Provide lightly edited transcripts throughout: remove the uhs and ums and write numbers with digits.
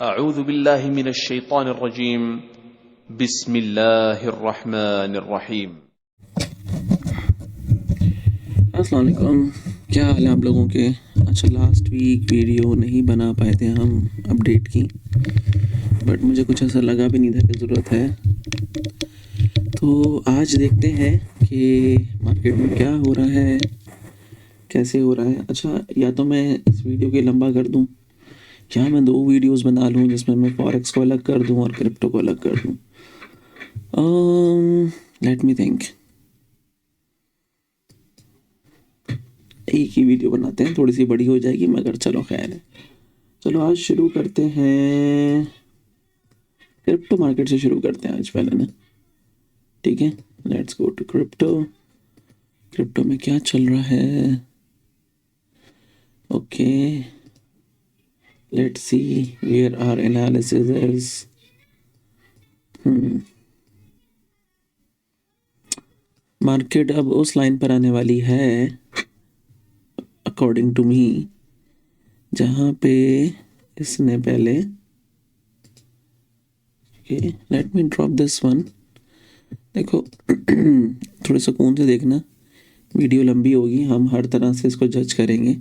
अऊज़ु बिल्लाहि मिनश शैतानिर रजीम बिस्मिल्लाहिर रहमानिर रहीम। अस्सलाम वालेकुम। क्या हाल है आप लोगों के? अच्छा, लास्ट वीक वीडियो नहीं बना पाए थे हम अपडेट की, बट मुझे कुछ ऐसा लगा भी नहीं था कि ज़रूरत है। तो आज देखते हैं कि मार्केट में क्या हो रहा है, कैसे हो रहा है। अच्छा, या तो मैं इस वीडियो को लंबा कर दूं, या मैं 2 वीडियोस बना लूं जिसमें मैं फॉरेक्स को अलग कर दूं और क्रिप्टो को अलग कर दूं। Let me think. एक ही वीडियो बनाते हैं, थोड़ी सी बड़ी हो जाएगी मगर चलो खैर है। चलो आज शुरू करते हैं, क्रिप्टो मार्केट से शुरू करते हैं आज पहले ना। ठीक है, let's go to crypto. Crypto में क्या चल रहा है? Okay, let's see where are analysis is. Market अब उस लाइन पर आने वाली है अकॉर्डिंग टू मी, जहाँ पे इसने पहले, okay let me drop this one. देखो थोड़े सुकून से देखना, वीडियो लंबी होगी, हम हर तरह से इसको जज करेंगे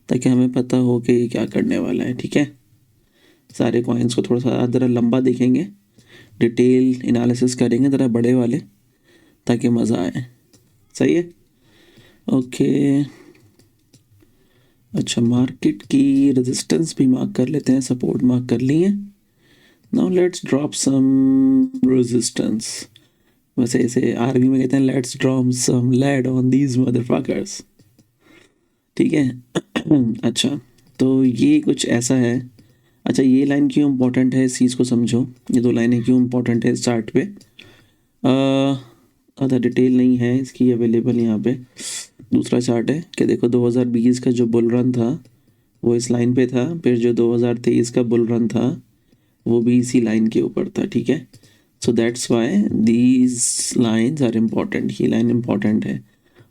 ताकि हमें पता हो कि ये क्या करने वाला है। ठीक है, सारे कॉइन्स को थोड़ा सा ज़रा लंबा देखेंगे, डिटेल एनालिसिस करेंगे ज़रा बड़े वाले, ताकि मज़ा आए। सही है, ओके। अच्छा, मार्केट की रेजिस्टेंस भी मार्क कर लेते हैं, सपोर्ट मार्क कर लिए। Now let's drop some resistance. वैसे इसे आर्मी में कहते हैं let's drop some lead on these motherfuckers. ठीक है अच्छा, तो ये कुछ ऐसा है। अच्छा, ये लाइन क्यों इम्पोर्टेंट है इस चीज़ को समझो, ये 2 लाइनें क्यों इम्पोर्टेंट है इस चार्ट पे। ज़्यादा डिटेल नहीं है इसकी अवेलेबल यहाँ पे। दूसरा चार्ट है कि देखो 2020 का जो बुल रन था वो इस लाइन पे था, फिर जो 2023 का बुल रन था वो भी इसी लाइन के ऊपर था। ठीक है, so that's why these lines are important. ये लाइन इम्पॉर्टेंट है।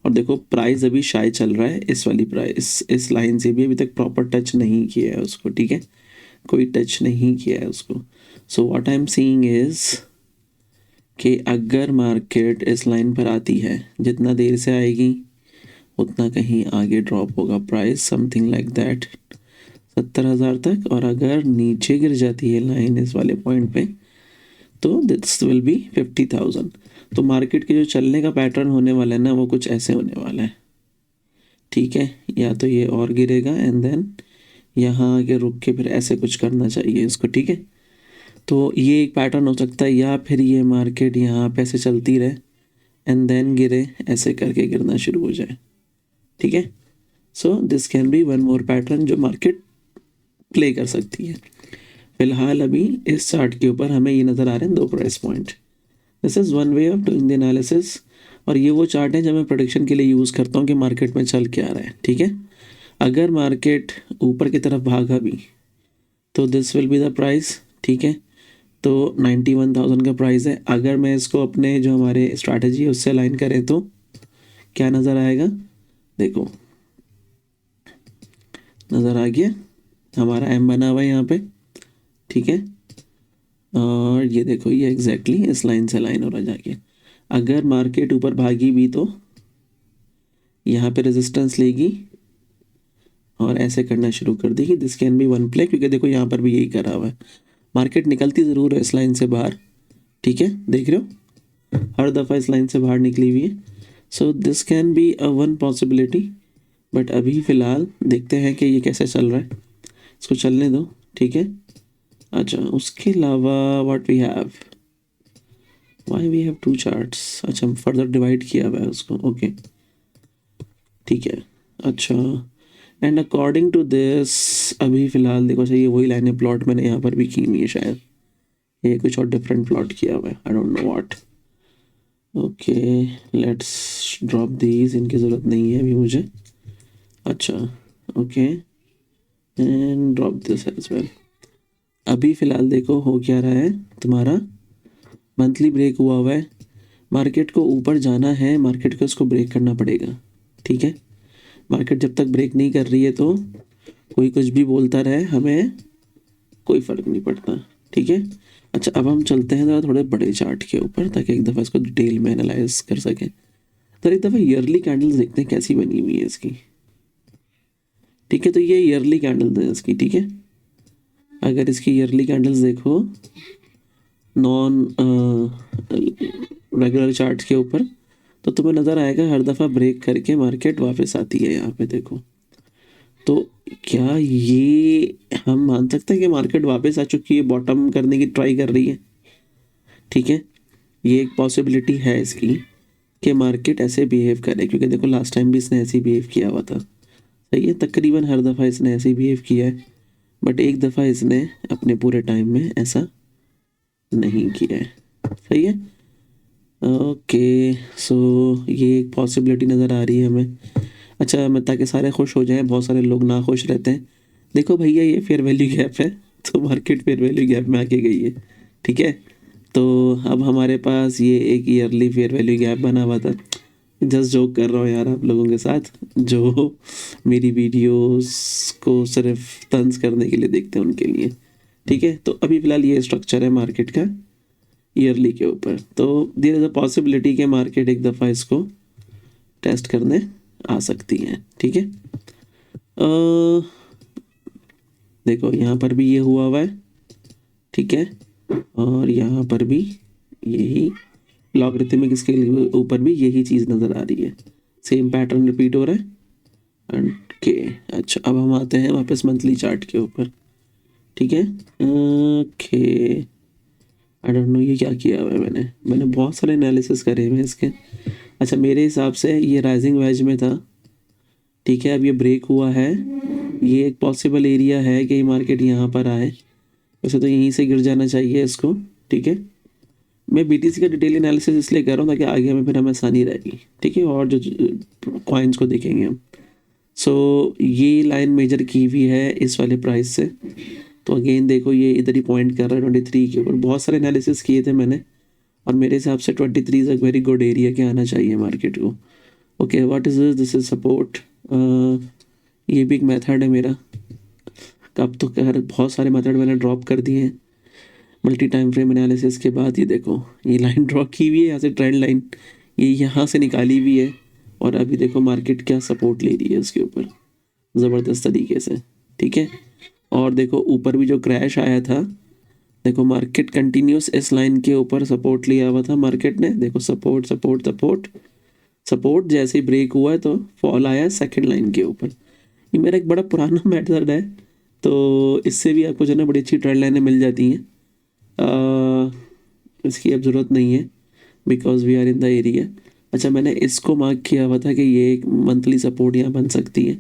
और देखो प्राइस अभी शायद चल रहा है, इस वाली प्राइस इस लाइन से भी अभी तक प्रॉपर टच नहीं किया है उसको। ठीक है, कोई टच नहीं किया है उसको। So what I am seeing is कि अगर मार्केट इस लाइन पर आती है, जितना देर से आएगी उतना कहीं आगे ड्रॉप होगा प्राइस, समथिंग लाइक दैट 70,000 तक। और अगर नीचे गिर जाती है लाइन इस वाले पॉइंट पे तो दिस विल बी 50,000। तो मार्केट के जो चलने का पैटर्न होने वाला है ना, वो कुछ ऐसे होने वाला है। ठीक है, या तो ये और गिरेगा एंड देन यहाँ आके रुक के फिर ऐसे कुछ करना चाहिए इसको। ठीक है, तो ये एक पैटर्न हो सकता है, या फिर ये मार्केट यहाँ पे ऐसे चलती रहे एंड देन गिरे, ऐसे करके गिरना शुरू हो जाए। ठीक है, so this can be one more pattern जो मार्केट प्ले कर सकती है। फिलहाल अभी इस चार्ट के ऊपर हमें ये नज़र आ रहे हैं 2 price point. This is one way of doing the analysis. और ये वो चार्ट है जब मैं प्रोडिक्शन के लिए यूज़ करता हूँ कि मार्केट में चल क्या रहा है। ठीक है, अगर मार्केट ऊपर की तरफ भागा भी तो this will be the price. ठीक है, तो 91,000 का प्राइस है। अगर मैं इसको अपने जो हमारे स्ट्रैटेजी है उससे अलाइन करें तो क्या नज़र आएगा, देखो नज़र आ गया, हमारा एम बना हुआ है यहाँ पे। ठीक है, और ये देखो ये एग्जैक्टली इस लाइन से लाइन हो रहा जाके। अगर मार्केट ऊपर भागी भी तो यहाँ पे रेजिस्टेंस लेगी और ऐसे करना शुरू कर देगी। This can be one play, क्योंकि देखो यहाँ पर भी यही करा हुआ है। मार्केट निकलती ज़रूर है इस लाइन से बाहर। ठीक है, देख रहे हो हर दफ़ा इस लाइन से बाहर निकली हुई है। So this can be a one possibility, but अभी फ़िलहाल देखते हैं कि ये कैसे चल रहा है, इसको चलने दो। ठीक है, अच्छा उसके अलावा what we have, why we have 2 charts. अच्छा, फर्दर डिवाइड किया हुआ है उसको। ओके ठीक है, अच्छा एंड अकॉर्डिंग टू दिस अभी फ़िलहाल देखो चाहिए वही लाइनें प्लॉट मैंने यहाँ पर भी की हुई है, शायद ये कुछ और डिफरेंट प्लॉट किया हुआ है, I don't know what. Okay let's drop these, इनकी ज़रूरत नहीं है अभी मुझे। अच्छा okay, and drop this as well. अभी फ़िलहाल देखो हो क्या रहा है, तुम्हारा मंथली ब्रेक हुआ है। मार्केट को ऊपर जाना है, मार्केट को इसको ब्रेक करना पड़ेगा। ठीक है, मार्केट जब तक ब्रेक नहीं कर रही है तो कोई कुछ भी बोलता रहे, हमें कोई फ़र्क नहीं पड़ता, ठीक है। अच्छा, अब हम चलते हैं ज़रा थोड़े बड़े चार्ट के ऊपर, ताकि एक दफ़ा इसको डिटेल में एनालाइज कर सकें। तो एक दफ़ा ईयरली कैंडल्स देखते हैं कैसी बनी हुई है इसकी, ठीक है। तो ये ईयरली कैंडल्स है इसकी, ठीक है। अगर इसकी ईयरली कैंडल्स देखो नॉन रेगुलर चार्ट के ऊपर, तो तुम्हें नज़र आएगा हर दफ़ा ब्रेक करके मार्केट वापस आती है यहाँ पे, देखो। तो क्या ये हम मान सकते हैं कि मार्केट वापस आ चुकी है, बॉटम करने की ट्राई कर रही है, ठीक है। ये एक पॉसिबिलिटी है इसकी कि मार्केट ऐसे बिहेव करे, क्योंकि देखो लास्ट टाइम भी इसने ऐसे ही बिहेव किया हुआ था, सही है। तकरीबन हर दफ़ा इसने ऐसे ही बिहेव किया है, बट एक दफ़ा इसने अपने पूरे टाइम में ऐसा नहीं किया है, सही है। ओके, सो ये एक पॉसिबिलिटी नज़र आ रही है हमें। अच्छा, मैं ताकि सारे खुश हो जाएं, बहुत सारे लोग ना खुश रहते हैं। देखो भैया, ये फेयर वैल्यू गैप है, तो मार्केट फेयर वैल्यू गैप में आके गई है, ठीक है। तो अब हमारे पास ये एक ईयरली फेयर वैल्यू गैप बना हुआ था। जस्ट जोक कर रहा हूँ यार आप लोगों के साथ, जो मेरी वीडियोस को सिर्फ तंज करने के लिए देखते हैं उनके लिए, ठीक है। तो अभी फ़िलहाल ये स्ट्रक्चर है मार्केट का ईयरली के ऊपर। तो देयर इज़ अ पॉसिबिलिटी कि मार्केट एक दफ़ा इसको टेस्ट करने आ सकती है, ठीक है। देखो यहाँ पर भी ये हुआ है, ठीक है, और यहाँ पर भी यही लॉगरिथमिक इसके ऊपर भी यही चीज़ नज़र आ रही है, सेम पैटर्न रिपीट हो रहा है एंड के। अच्छा, अब हम आते हैं वापस मंथली चार्ट के ऊपर, ठीक है। ओके, आई डोंट नो ये क्या किया हुआ है मैंने बहुत सारे एनालिसिस करे हुए इसके। अच्छा, मेरे हिसाब से ये राइजिंग वेज में था, ठीक है। अब ये ब्रेक हुआ है, ये एक पॉसिबल एरिया है कि मार्केट यहाँ पर आए, वैसे तो यहीं से गिर जाना चाहिए इसको, ठीक है। मैं बीटीसी का डिटेल एनालिसिस इसलिए कर रहा हूँ ताकि आगे हमें फिर हमें आसानी रहेगी, ठीक है, और जो कॉइन्स को देखेंगे हम। सो ये लाइन मेजर की हुई है इस वाले प्राइस से, तो अगेन देखो ये इधर ही पॉइंट कर रहा है 23 के ऊपर। बहुत सारे एनालिसिस किए थे मैंने, और मेरे हिसाब से 23 is a very good area के आना चाहिए मार्केट को। Okay, what is this is support. ये भी एक मेथड है मेरा। अब तो खैर बहुत सारे मेथड मैंने ड्रॉप कर दिए हैं मल्टी टाइम फ्रेम एनालिसिस के बाद। ये देखो ये लाइन ड्रॉ की हुई है यहाँ से, ट्रेंड लाइन ये यहाँ से निकाली हुई है, और अभी देखो मार्केट क्या सपोर्ट ले रही है उसके ऊपर ज़बरदस्त तरीके से, ठीक है। और देखो ऊपर भी जो क्रैश आया था, देखो मार्केट कंटिन्यूस इस लाइन के ऊपर सपोर्ट लिया हुआ था मार्केट ने, देखो सपोर्ट सपोर्ट सपोर्ट सपोर्ट, जैसे ही ब्रेक हुआ है तो फॉल आया सेकंड लाइन के ऊपर। ये मेरा एक बड़ा पुराना मेथड है, तो इससे भी आपको जो है ना बड़ी अच्छी ट्रेंड लाइनें मिल जाती हैं। इसकी अब ज़रूरत नहीं है because we are in the area. अच्छा, मैंने इसको मार्क किया हुआ था कि ये एक मंथली सपोर्ट यहाँ बन सकती है,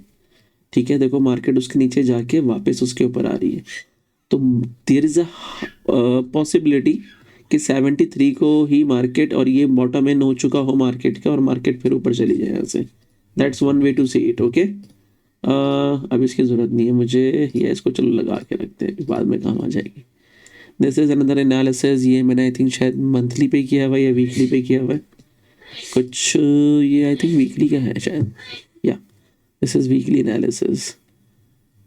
ठीक है। देखो मार्केट उसके नीचे जाके वापस उसके ऊपर आ रही है, तो देयर इज़ अ पॉसिबिलिटी कि 73 को ही मार्केट और ये बॉटम एंड हो चुका हो मार्केट का, और मार्केट फिर ऊपर चली जाए यहाँ से। That's one way to see it, okay. अब इसकी ज़रूरत नहीं है मुझे, ये इसको चलो लगा के रखते हैं, बाद में काम आ जाएगी। दिस इज़ अनदर एनालिसिस, ये मैंने आई थिंक शायद मंथली पे किया हुआ है या वीकली पे किया हुआ है कुछ, ये आई थिंक वीकली का है शायद, या दिस इज़ वीकली एनालिसिस।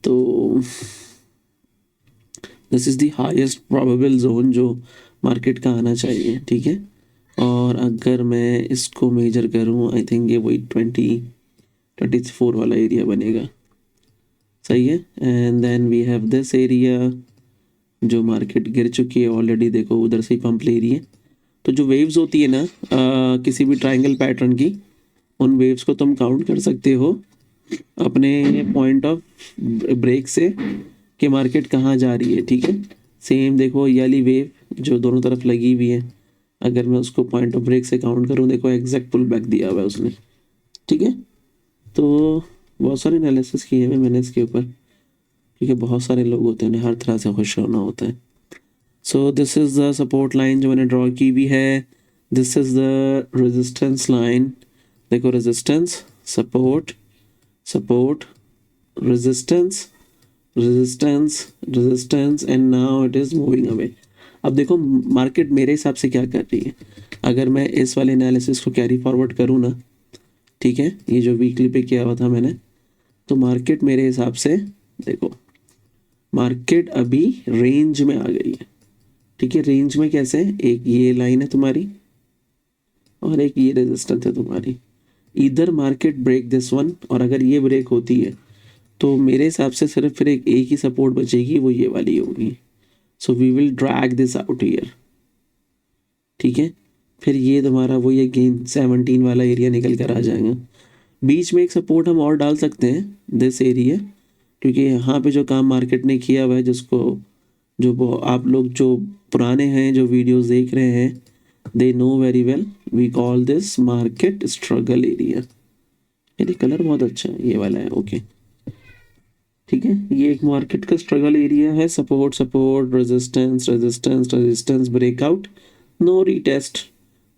तो this is the highest probable zone जो मार्केट का आना चाहिए, ठीक है। और अगर मैं इसको मेजर करूँ, आई थिंक ये वही 24 वाला एरिया बनेगा, सही है। And then we have this area जो मार्केट गिर चुकी है ऑलरेडी, देखो उधर से ही पंप ले रही है। तो जो वेव्स होती है ना किसी भी ट्रायंगल पैटर्न की, उन वेव्स को तुम काउंट कर सकते हो अपने पॉइंट ऑफ ब्रेक से कि मार्केट कहाँ जा रही है, ठीक है। सेम देखो ये वाली वेव जो दोनों तरफ लगी हुई है, अगर मैं उसको पॉइंट ऑफ ब्रेक से काउंट करूँ, देखो एग्जैक्ट पुल बैक दिया हुआ है उसने, ठीक है। तो बहुत सारे एनालिसिस किए हुए मैंने इसके ऊपर, ठीक है। बहुत सारे लोग होते हैं, हर तरह से खुश होना होता है। So this is the support line जो मैंने ड्रॉ की भी है, this is the resistance line, देखो resistance support support resistance resistance resistance and now it is moving away. अब देखो मार्केट मेरे हिसाब से क्या कर रही है, अगर मैं इस वाले एनालिसिस को कैरी फॉरवर्ड करूँ ना, ठीक है, ये जो वीकली पे किया हुआ था मैंने, तो मार्केट मेरे हिसाब से देखो मार्केट अभी रेंज में आ गई है, ठीक है। रेंज में कैसे, एक ये लाइन है तुम्हारी और एक ये रेजिस्टेंस है तुम्हारी। इधर मार्केट ब्रेक दिस वन, और अगर ये ब्रेक होती है तो मेरे हिसाब से सिर्फ फिर एक ही सपोर्ट बचेगी, वो ये वाली होगी। So we will drag this out here, ठीक है। फिर ये तुम्हारा वो ये गेन 17 वाला एरिया निकल कर आ जाएगा। बीच में एक सपोर्ट हम और डाल सकते हैं, दिस एरिया, क्योंकि यहाँ पे जो काम मार्केट ने किया हुआ है, जिसको जो आप लोग जो पुराने हैं जो वीडियोस देख रहे हैं, they know very well, we call this market struggle area. ये कलर बहुत अच्छा है, ये वाला है, ओके, ठीक है। ये एक मार्केट का स्ट्रगल एरिया है, support support, resistance resistance resistance, breakout, no retest.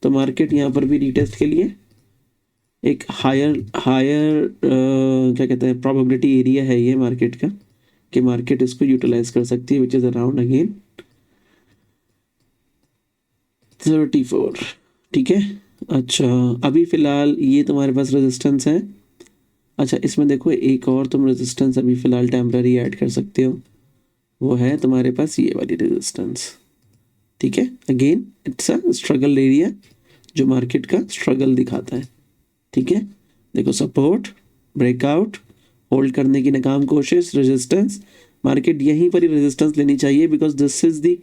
तो मार्केट यहाँ पर भी रीटेस्ट के लिए एक हायर क्या कहते हैं प्रोबेबिलिटी एरिया है ये मार्केट का, कि मार्केट इसको यूटिलाइज कर सकती है, विच इज अराउंड अगेन 34, ठीक है। अच्छा, अभी फिलहाल ये तुम्हारे पास रेजिस्टेंस है। अच्छा, इसमें देखो एक और तुम रेजिस्टेंस अभी फिलहाल टेम्पररी ऐड कर सकते हो, वो है तुम्हारे पास ये वाली रेजिस्टेंस, ठीक है। Again it's a struggle area जो मार्केट का स्ट्रगल दिखाता है, ठीक है। देखो सपोर्ट, ब्रेकआउट, होल्ड करने की नाकाम कोशिश, रेजिस्टेंस, मार्केट यहीं पर ही रेजिस्टेंस लेनी चाहिए, because this is the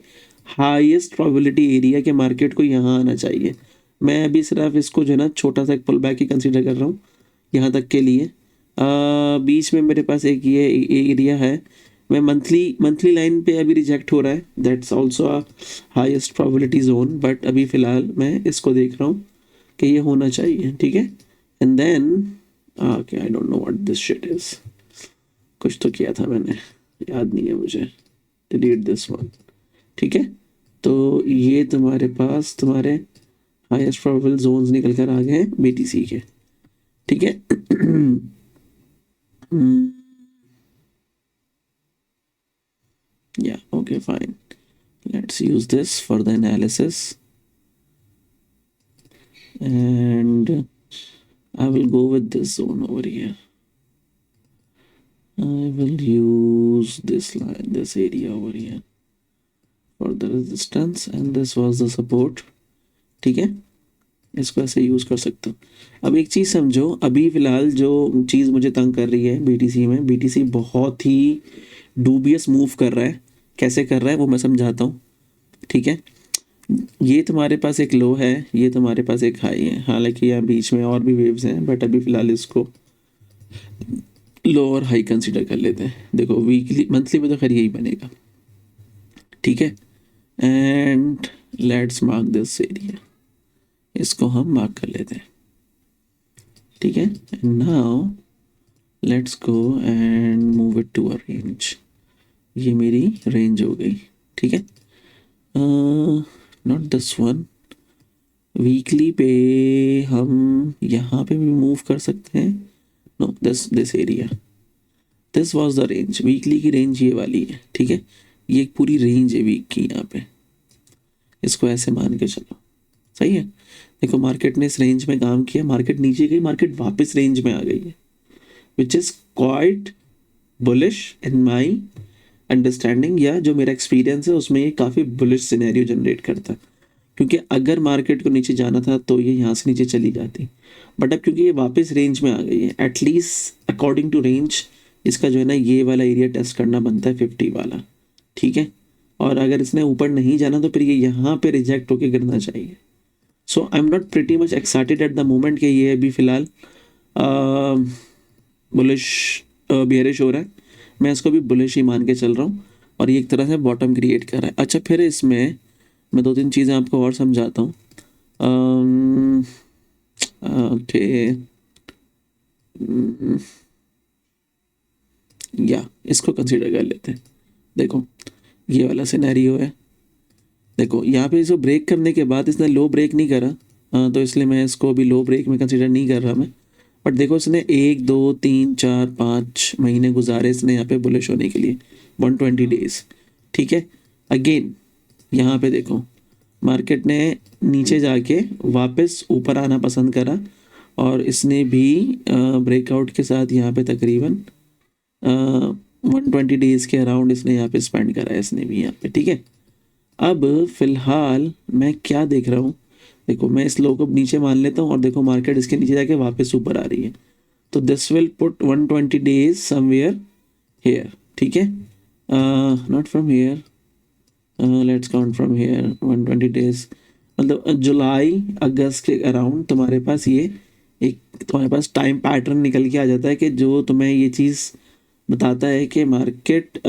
highest probability area के मार्केट को यहाँ आना चाहिए। मैं अभी सिर्फ इसको जो है ना छोटा सा एक पुल बैक ही कंसीडर कर रहा हूँ यहाँ तक के लिए। बीच में मेरे पास एक ये एरिया है, मैं मंथली लाइन पे अभी रिजेक्ट हो रहा है, that's also a highest probability zone, but अभी फ़िलहाल मैं इसको देख रहा हूँ कि ये होना चाहिए, ठीक है। And then okay, I don't know what this shit is, कुछ तो किया था मैंने, याद नहीं है मुझे, डिलीट दिस वन, ठीक है। तो ये तुम्हारे पास तुम्हारे हाईएस्ट प्रोबेबल जोन्स निकल कर आ गए हैं बीटीसी के, ठीक है। Yeah, okay, fine. Let's use this for the analysis. And I will go with this zone over here. I will use this line, this area over here for the resistance, and this was the support, ठीक है। इसको ऐसे use कर सकते हो। अब एक चीज़ समझो, अभी फ़िलहाल जो चीज़ मुझे तंग कर रही है बीटीसी में, बीटीसी बहुत ही डूबियस मूव कर रहा है। कैसे कर रहा है वो मैं समझाता हूँ, ठीक है। ये तुम्हारे पास एक लो है, ये तुम्हारे पास एक हाई है, हालांकि यहाँ बीच में और भी वेव्स हैं, बट अभी फ़िलहाल इसको लो और हाई कंसीडर कर लेते हैं। देखो वीकली मंथली में तो खैर यही बनेगा, ठीक है। And let's mark this area, इसको हम मार्क कर लेते हैं, ठीक है। And now let's go and move it to a range. ये मेरी रेंज हो गई, ठीक है। नॉट दिस वन, वीकली पे हम यहाँ पे भी मूव कर सकते हैं, no this area, this was the range, weekly की रेंज ये वाली है, ठीक है। ये एक पूरी रेंज है वीक की यहाँ पे, इसको ऐसे मान के चलो, सही है। देखो मार्केट ने इस रेंज में काम किया, मार्केट नीचे गई, मार्केट वापस रेंज में आ गई है, which is quite bullish in my understanding, या जो मेरा एक्सपीरियंस है उसमें ये काफ़ी बुलिश सिनेरियो जनरेट करता है, क्योंकि अगर मार्केट को नीचे जाना था तो ये यहाँ से नीचे चली जाती, बट अब क्योंकि ये वापस रेंज में आ गई है, एटलीस्ट अकॉर्डिंग टू रेंज इसका जो है ना ये वाला एरिया टेस्ट करना बनता है 50 वाला, ठीक है। और अगर इसने ऊपर नहीं जाना तो फिर ये यहाँ पे रिजेक्ट होके गिरना चाहिए। So I am not pretty much excited at the moment कि ये अभी फ़िलहाल बुलिश बियरिश हो रहा है, मैं इसको भी बुलिश ही मान के चल रहा हूँ, और ये एक तरह से बॉटम क्रिएट कर रहा है। अच्छा, फिर इसमें मैं 2-3 चीज़ें आपको और समझाता हूँ। ओके, या इसको कंसीडर कर लेते हैं। देखो ये वाला सिनेरियो है, देखो यहाँ पे इसको ब्रेक करने के बाद इसने लो ब्रेक नहीं करा, तो इसलिए मैं इसको भी लो ब्रेक में कंसीडर नहीं कर रहा मैं। बट देखो इसने 1 2 3 4 5 महीने गुजारे इसने यहाँ पे बुलिश होने के लिए, 120 डेज, ठीक है। अगेन यहाँ पे देखो मार्केट ने नीचे जाके वापस ऊपर आना पसंद करा, और इसने भी ब्रेकआउट के साथ यहाँ पे तकरीबन 120 डेज के अराउंड इसने यहाँ पे स्पेंड करा है, इसने भी यहाँ पे, ठीक है। अब फिलहाल मैं क्या देख रहा हूँ, देखो मैं इस लो को नीचे मान लेता हूँ और देखो मार्केट इसके नीचे जाके वापस ऊपर आ रही है, तो this will put 120 days somewhere here, ठीक है। Not from here, let's count from here 120 days, मतलब जुलाई अगस्त के अराउंड तुम्हारे पास ये एक तुम्हारे पास टाइम पैटर्न निकल के आ जाता है कि जो तुम्हें ये चीज़ बताता है कि मार्केट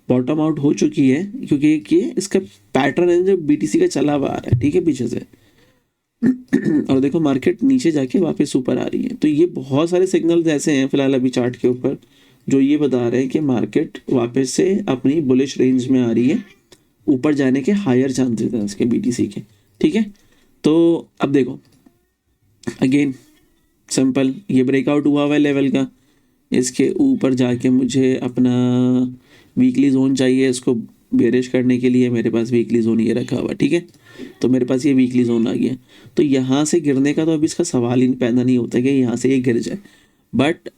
बॉटम आउट हो चुकी है, क्योंकि ये इसका पैटर्न है जो बीटीसी का चला हुआ आ रहा है, ठीक है, पीछे से। और देखो मार्केट नीचे जाके वापस ऊपर आ रही है, तो ये बहुत सारे सिग्नल्स ऐसे हैं फिलहाल अभी चार्ट के ऊपर जो ये बता रहे हैं कि मार्केट वापस से अपनी बुलिश रेंज में आ रही है, ऊपर जाने के हायर चांसेस हैं इसके बीटीसी के, ठीक है। तो अब देखो अगेन सिंपल, ये ब्रेकआउट हुआ हुआ है लेवल का, इसके ऊपर जाके मुझे अपना वीकली जोन चाहिए, इसको बेरिश करने के लिए मेरे पास वीकली जोन ये रखा हुआ, ठीक है। तो मेरे पास ये वीकली जोन आ गया, तो यहाँ से गिरने का तो अभी इसका सवाल ही पैदा नहीं होता कि यहाँ से ये गिर जाए, बट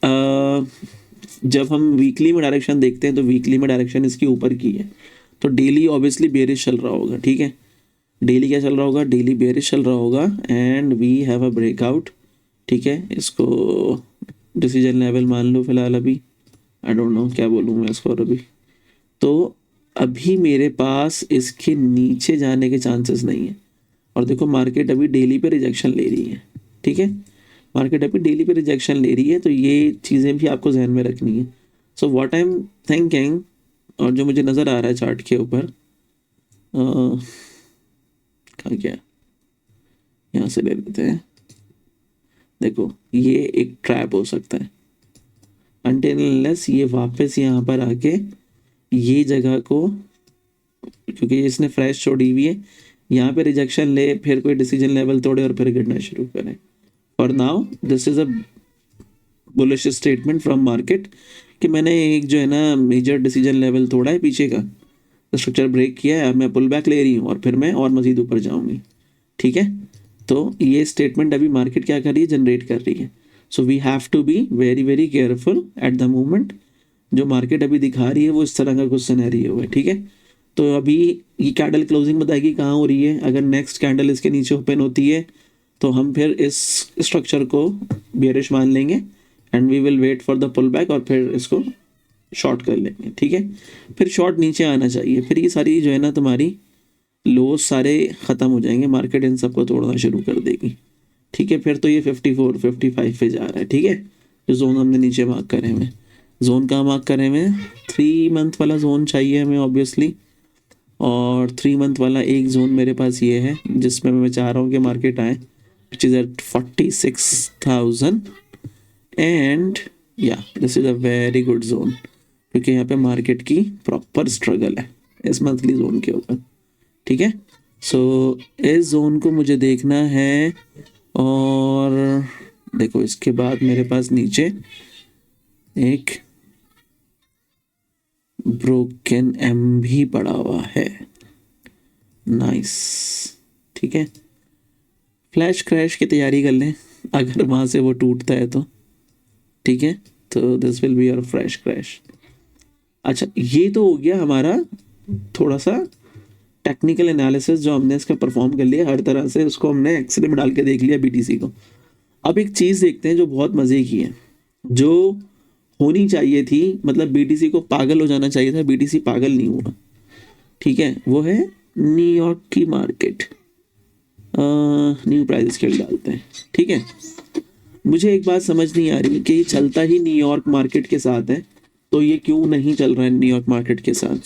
जब हम वीकली में डायरेक्शन देखते हैं तो वीकली में डायरेक्शन इसकी ऊपर की है, तो डेली ऑब्वियसली बेरिश चल रहा होगा, ठीक है। डेली क्या चल रहा होगा, डेली बेरिश चल रहा होगा, and we have a breakout, ठीक है। इसको डिसीजन लेवल मान लो फिलहाल अभी, आई डोंट नो क्या बोलूँ मैं इसको अभी। तो अभी मेरे पास इसके नीचे जाने के चांसेस नहीं है, और देखो मार्केट अभी डेली पे रिजेक्शन ले रही है, ठीक है। मार्केट अभी डेली पे रिजेक्शन ले रही है, तो ये चीज़ें भी आपको जहन में रखनी है। So what I am thinking, और जो मुझे नज़र आ रहा है चार्ट के ऊपर, कहाँ क्या, यहाँ से ले लेते हैं। देखो ये एक ट्रैप हो सकता है अनटिल अनलेस ये वापस यहाँ पर आके ये जगह को, क्योंकि इसने फ्रेश छोड़ी हुई है, यहाँ पे रिजेक्शन ले, फिर कोई डिसीजन लेवल तोड़े और फिर गिरना शुरू करे। For now this is a bullish statement from market कि मैंने एक जो है ना मेजर डिसीजन लेवल तोड़ा है पीछे का, स्ट्रक्चर ब्रेक किया है, अब मैं पुल बैक ले रही हूँ और फिर मैं और मज़ीद ऊपर जाऊँगी, ठीक है। तो ये स्टेटमेंट अभी मार्केट क्या कर रही है, जनरेट कर रही है। So we have to be very very careful at the moment. जो मार्केट अभी दिखा रही है वो इस तरह का कुछ सिनेरियो है, ठीक है। तो अभी ये कैंडल क्लोजिंग बताएगी कहाँ हो रही है, अगर नेक्स्ट कैंडल इसके नीचे ओपन होती है तो हम फिर इस स्ट्रक्चर को बेयरिश मान लेंगे and we will wait for the pull back, और फिर इसको शॉर्ट कर लेंगे, ठीक है। फिर शॉर्ट नीचे आना चाहिए, फिर ये सारी जो है ना तुम्हारी लोस सारे ख़त्म हो जाएंगे, मार्केट इन सबको तोड़ना शुरू कर देगी, ठीक है। फिर तो ये 54 55 पे जा रहा है, ठीक है। जो जोन हमने नीचे मार्क करे हुए, जोन कहाँ मार्क करे हुए, 3 मंथ वाला जोन चाहिए हमें ऑब्वियसली, और 3 मंथ वाला एक जोन मेरे पास ये है जिसमें मैं चाह रहा हूँ कि मार्केट आए, विच इज़ एट 46,000, एंड या this is a very good zone, क्योंकि यहाँ पे मार्केट की प्रॉपर स्ट्रगल है इस मंथली जोन के ऊपर, ठीक है। सो इस जोन को मुझे देखना है, और देखो इसके बाद मेरे पास नीचे एक ब्रोकन एम भी पड़ा हुआ है, नाइस, ठीक है। फ्लैश क्रैश की तैयारी कर लें अगर वहाँ से वो टूटता है तो, ठीक है। तो this will be your flash crash. अच्छा ये तो हो गया हमारा थोड़ा सा टेक्निकल एनालिसिस जो हमने इसका परफॉर्म कर लिया, हर तरह से उसको हमने एक्सरे में डाल के देख लिया बीटीसी को। अब एक चीज़ देखते हैं जो बहुत मज़े की है, जो होनी चाहिए थी, मतलब बीटीसी को पागल हो जाना चाहिए था, बीटीसी पागल नहीं हुआ, ठीक है। वो है न्यूयॉर्क की मार्केट, न्यू प्राइस स्केल डालते हैं, ठीक है। मुझे एक बात समझ नहीं आ रही कि ये चलता ही न्यूयॉर्क मार्केट के साथ है, तो ये क्यों नहीं चल रहा है न्यूयॉर्क मार्केट के साथ,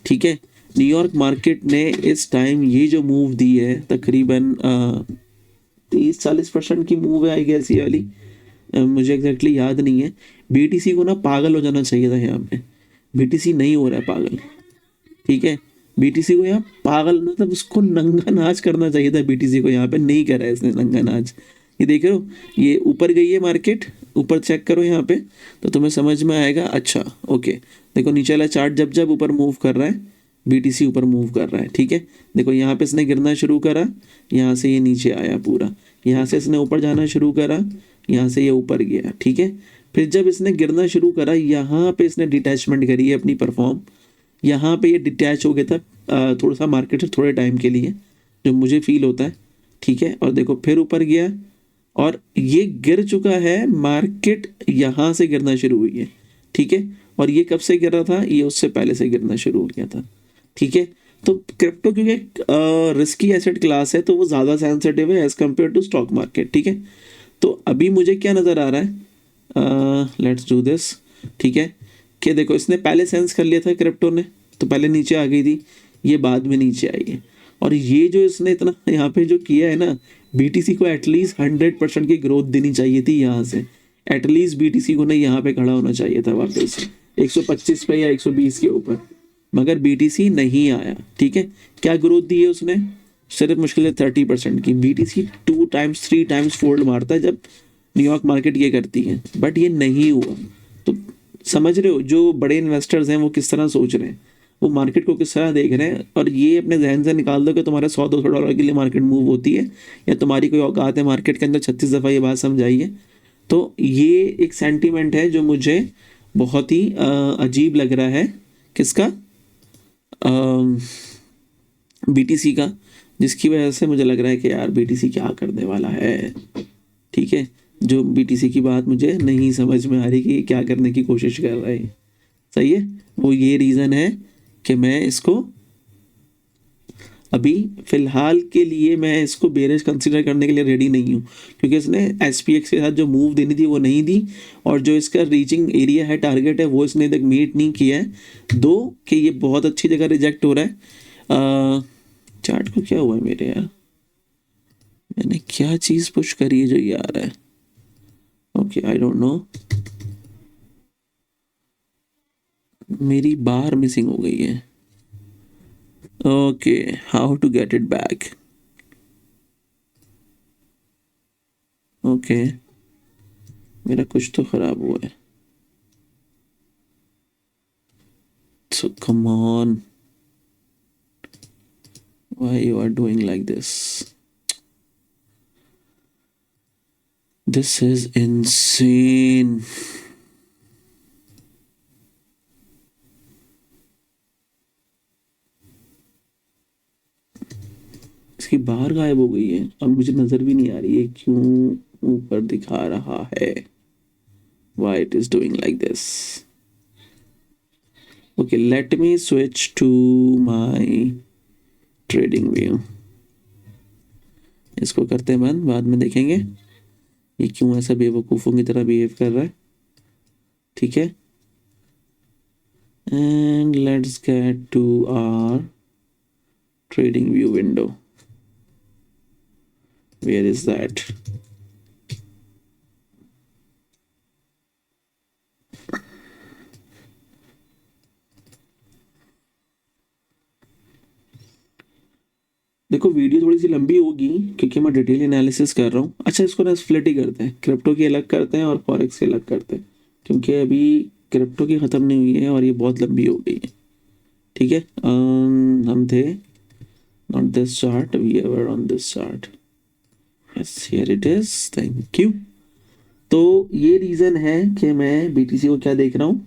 ठीक है। न्यूयॉर्क मार्केट ने इस टाइम ये जो मूव दी है तकरीबन 30-40% की मूव है आई गेस ये वाली, मुझे एग्जैक्टली याद नहीं है। बीटीसी को ना पागल हो जाना चाहिए था यहाँ पे, बीटीसी नहीं हो रहा है पागल, ठीक है। बीटीसी को यहाँ पागल मतलब उसको नंगा नाच करना चाहिए था, बीटीसी को यहाँ पे नहीं करा है इसने नंगा नाच। ये देख रहे हो ये ऊपर गई है मार्केट, ऊपर चेक करो यहाँ पे तो तुम्हें समझ में आएगा। अच्छा ओके, देखो नीचे वाला चार्ट जब जब ऊपर मूव कर रहा है बीटीसी ऊपर मूव कर रहा है, ठीक है। देखो यहाँ पे इसने गिरना शुरू करा, यहाँ से ये नीचे आया पूरा, यहाँ से इसने ऊपर जाना शुरू करा, यहाँ से ये ऊपर गया, ठीक है। फिर जब इसने गिरना शुरू करा, यहाँ पे इसने डिटैचमेंट करी है अपनी परफॉर्म, यहाँ पे ये डिटैच हो गया था थोड़ा सा मार्केट से थोड़े टाइम के लिए, जो मुझे फील होता है, ठीक है। और देखो फिर ऊपर गया और ये गिर चुका है, मार्केट यहाँ से गिरना शुरू हुई है, ठीक है। और ये कब से गिर रहा था, ये उससे पहले से गिरना शुरू हो गया था, ठीक है। तो क्रिप्टो क्योंकि रिस्की एसेट क्लास है, तो वो ज़्यादा सेंसिटिव है as compare to stock market, ठीक है। तो अभी मुझे क्या नज़र आ रहा है, लेट्स डू दिस, ठीक है। कि देखो इसने पहले सेंस कर लिया था क्रिप्टो ने, तो पहले नीचे आ गई थी, ये बाद में नीचे आई है। और ये जो इसने इतना यहाँ पे जो किया है ना, बीटीसी को एटलीस्ट 100% की ग्रोथ देनी चाहिए थी यहाँ से, एटलीस्ट बीटीसी को नहीं यहाँ पे खड़ा होना चाहिए था वापस 125 पे या 120 के ऊपर, मगर बीटीसी नहीं आया, ठीक है। क्या ग्रोथ दी है उसने, सिर्फ मुश्किल है 30% की। बीटीसी 2 टाइम्स 3 टाइम्स फोल्ड मारता है जब न्यूयॉर्क मार्केट ये करती है, बट ये नहीं हुआ। तो समझ रहे हो जो बड़े इन्वेस्टर्स हैं वो किस तरह सोच रहे हैं, वो मार्केट को किस तरह देख रहे हैं। और ये अपने जहन से निकाल दो कि तुम्हारे $100-200 के लिए मार्केट मूव होती है, या तुम्हारी कोई औकात है मार्केट के अंदर 36 दफ़ा ये बात समझाइए। तो ये एक सेंटीमेंट है जो मुझे बहुत ही अजीब लग रहा है, किसका, बीटीसी का, जिसकी वजह से मुझे लग रहा है कि यार बीटीसी क्या करने वाला है, ठीक है। जो बीटीसी की बात मुझे नहीं समझ में आ रही कि क्या करने की कोशिश कर रहा है, सही है। वो ये रीज़न है कि मैं इसको अभी फ़िलहाल के लिए मैं इसको बेरिश कंसिडर करने के लिए रेडी नहीं हूँ, क्योंकि इसने एसपीएक्स के साथ जो मूव देनी थी वो नहीं दी, और जो इसका रीचिंग एरिया है, टारगेट है, वो इसने तक मीट नहीं किया है। दो कि ये बहुत अच्छी जगह रिजेक्ट हो रहा है। चार्ट को क्या हुआ है मेरे यार, मैंने क्या चीज़ पुश करी है जो ये आ रहा है, ओके आई डोंट नो, मेरी बार मिसिंग हो गई है। Okay, how to get it back, okay मेरा कुछ तो खराब हुआ है, so come on, why you are doing like this, this is insane। इसकी बाहर गायब हो गई है और मुझे नजर भी नहीं आ रही है क्यों ऊपर दिखा रहा है, why it is doing like this। okay, let me switch to my trading view, इसको करते हैं बंद, बाद में देखेंगे ये क्यों ऐसा बेवकूफ़ों की तरह बिहेव कर रहा है, ठीक है। And let's get to our trading view window, where is that, देखो वीडियो थोड़ी सी लंबी होगी क्योंकि मैं डिटेल एनालिसिस कर रहा हूँ। अच्छा इसको ना स्प्लिट ही करते हैं, क्रिप्टो की अलग करते हैं और फॉरेक्स की अलग करते हैं, क्योंकि अभी क्रिप्टो की ख़त्म नहीं हुई है और ये बहुत लंबी हो गई है, ठीक है। हम थे not this chart, we were on this chart, yes here it is, thank you. तो ये रीज़न है कि मैं बीटीसी को क्या देख रहा हूँ,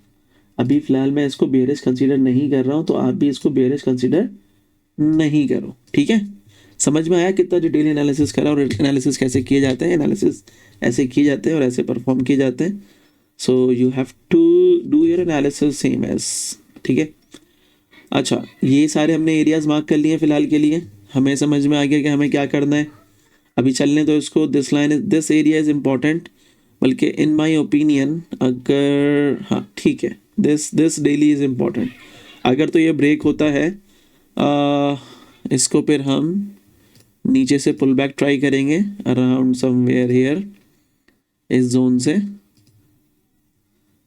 अभी फ़िलहाल मैं इसको बेरिश कंसीडर नहीं कर रहा हूँ, तो आप भी इसको बेरिश कंसीडर नहीं करो, ठीक है। समझ में आया कितना डिटेल एनालिसिस करा और एनालिसिस कैसे किए जाते हैं, एनालिसिस ऐसे किए जाते हैं और ऐसे परफॉर्म किए जाते हैं। So you have to do your analysis same as, ठीक है। अच्छा ये सारे हमने एरियाज मार्क कर लिए फ़िलहाल के लिए, हमें समझ में आ गया कि हमें क्या करना है। अभी चलने तो इसको, this line this area is important, बल्कि इन माय ओपिनियन अगर, हाँ ठीक है, दिस डेली इज़ इम्पॉर्टेंट। अगर तो ये ब्रेक होता है इसको फिर हम नीचे से पुल बैक ट्राई करेंगे अराउंड समवेयर हियर, इस जोन से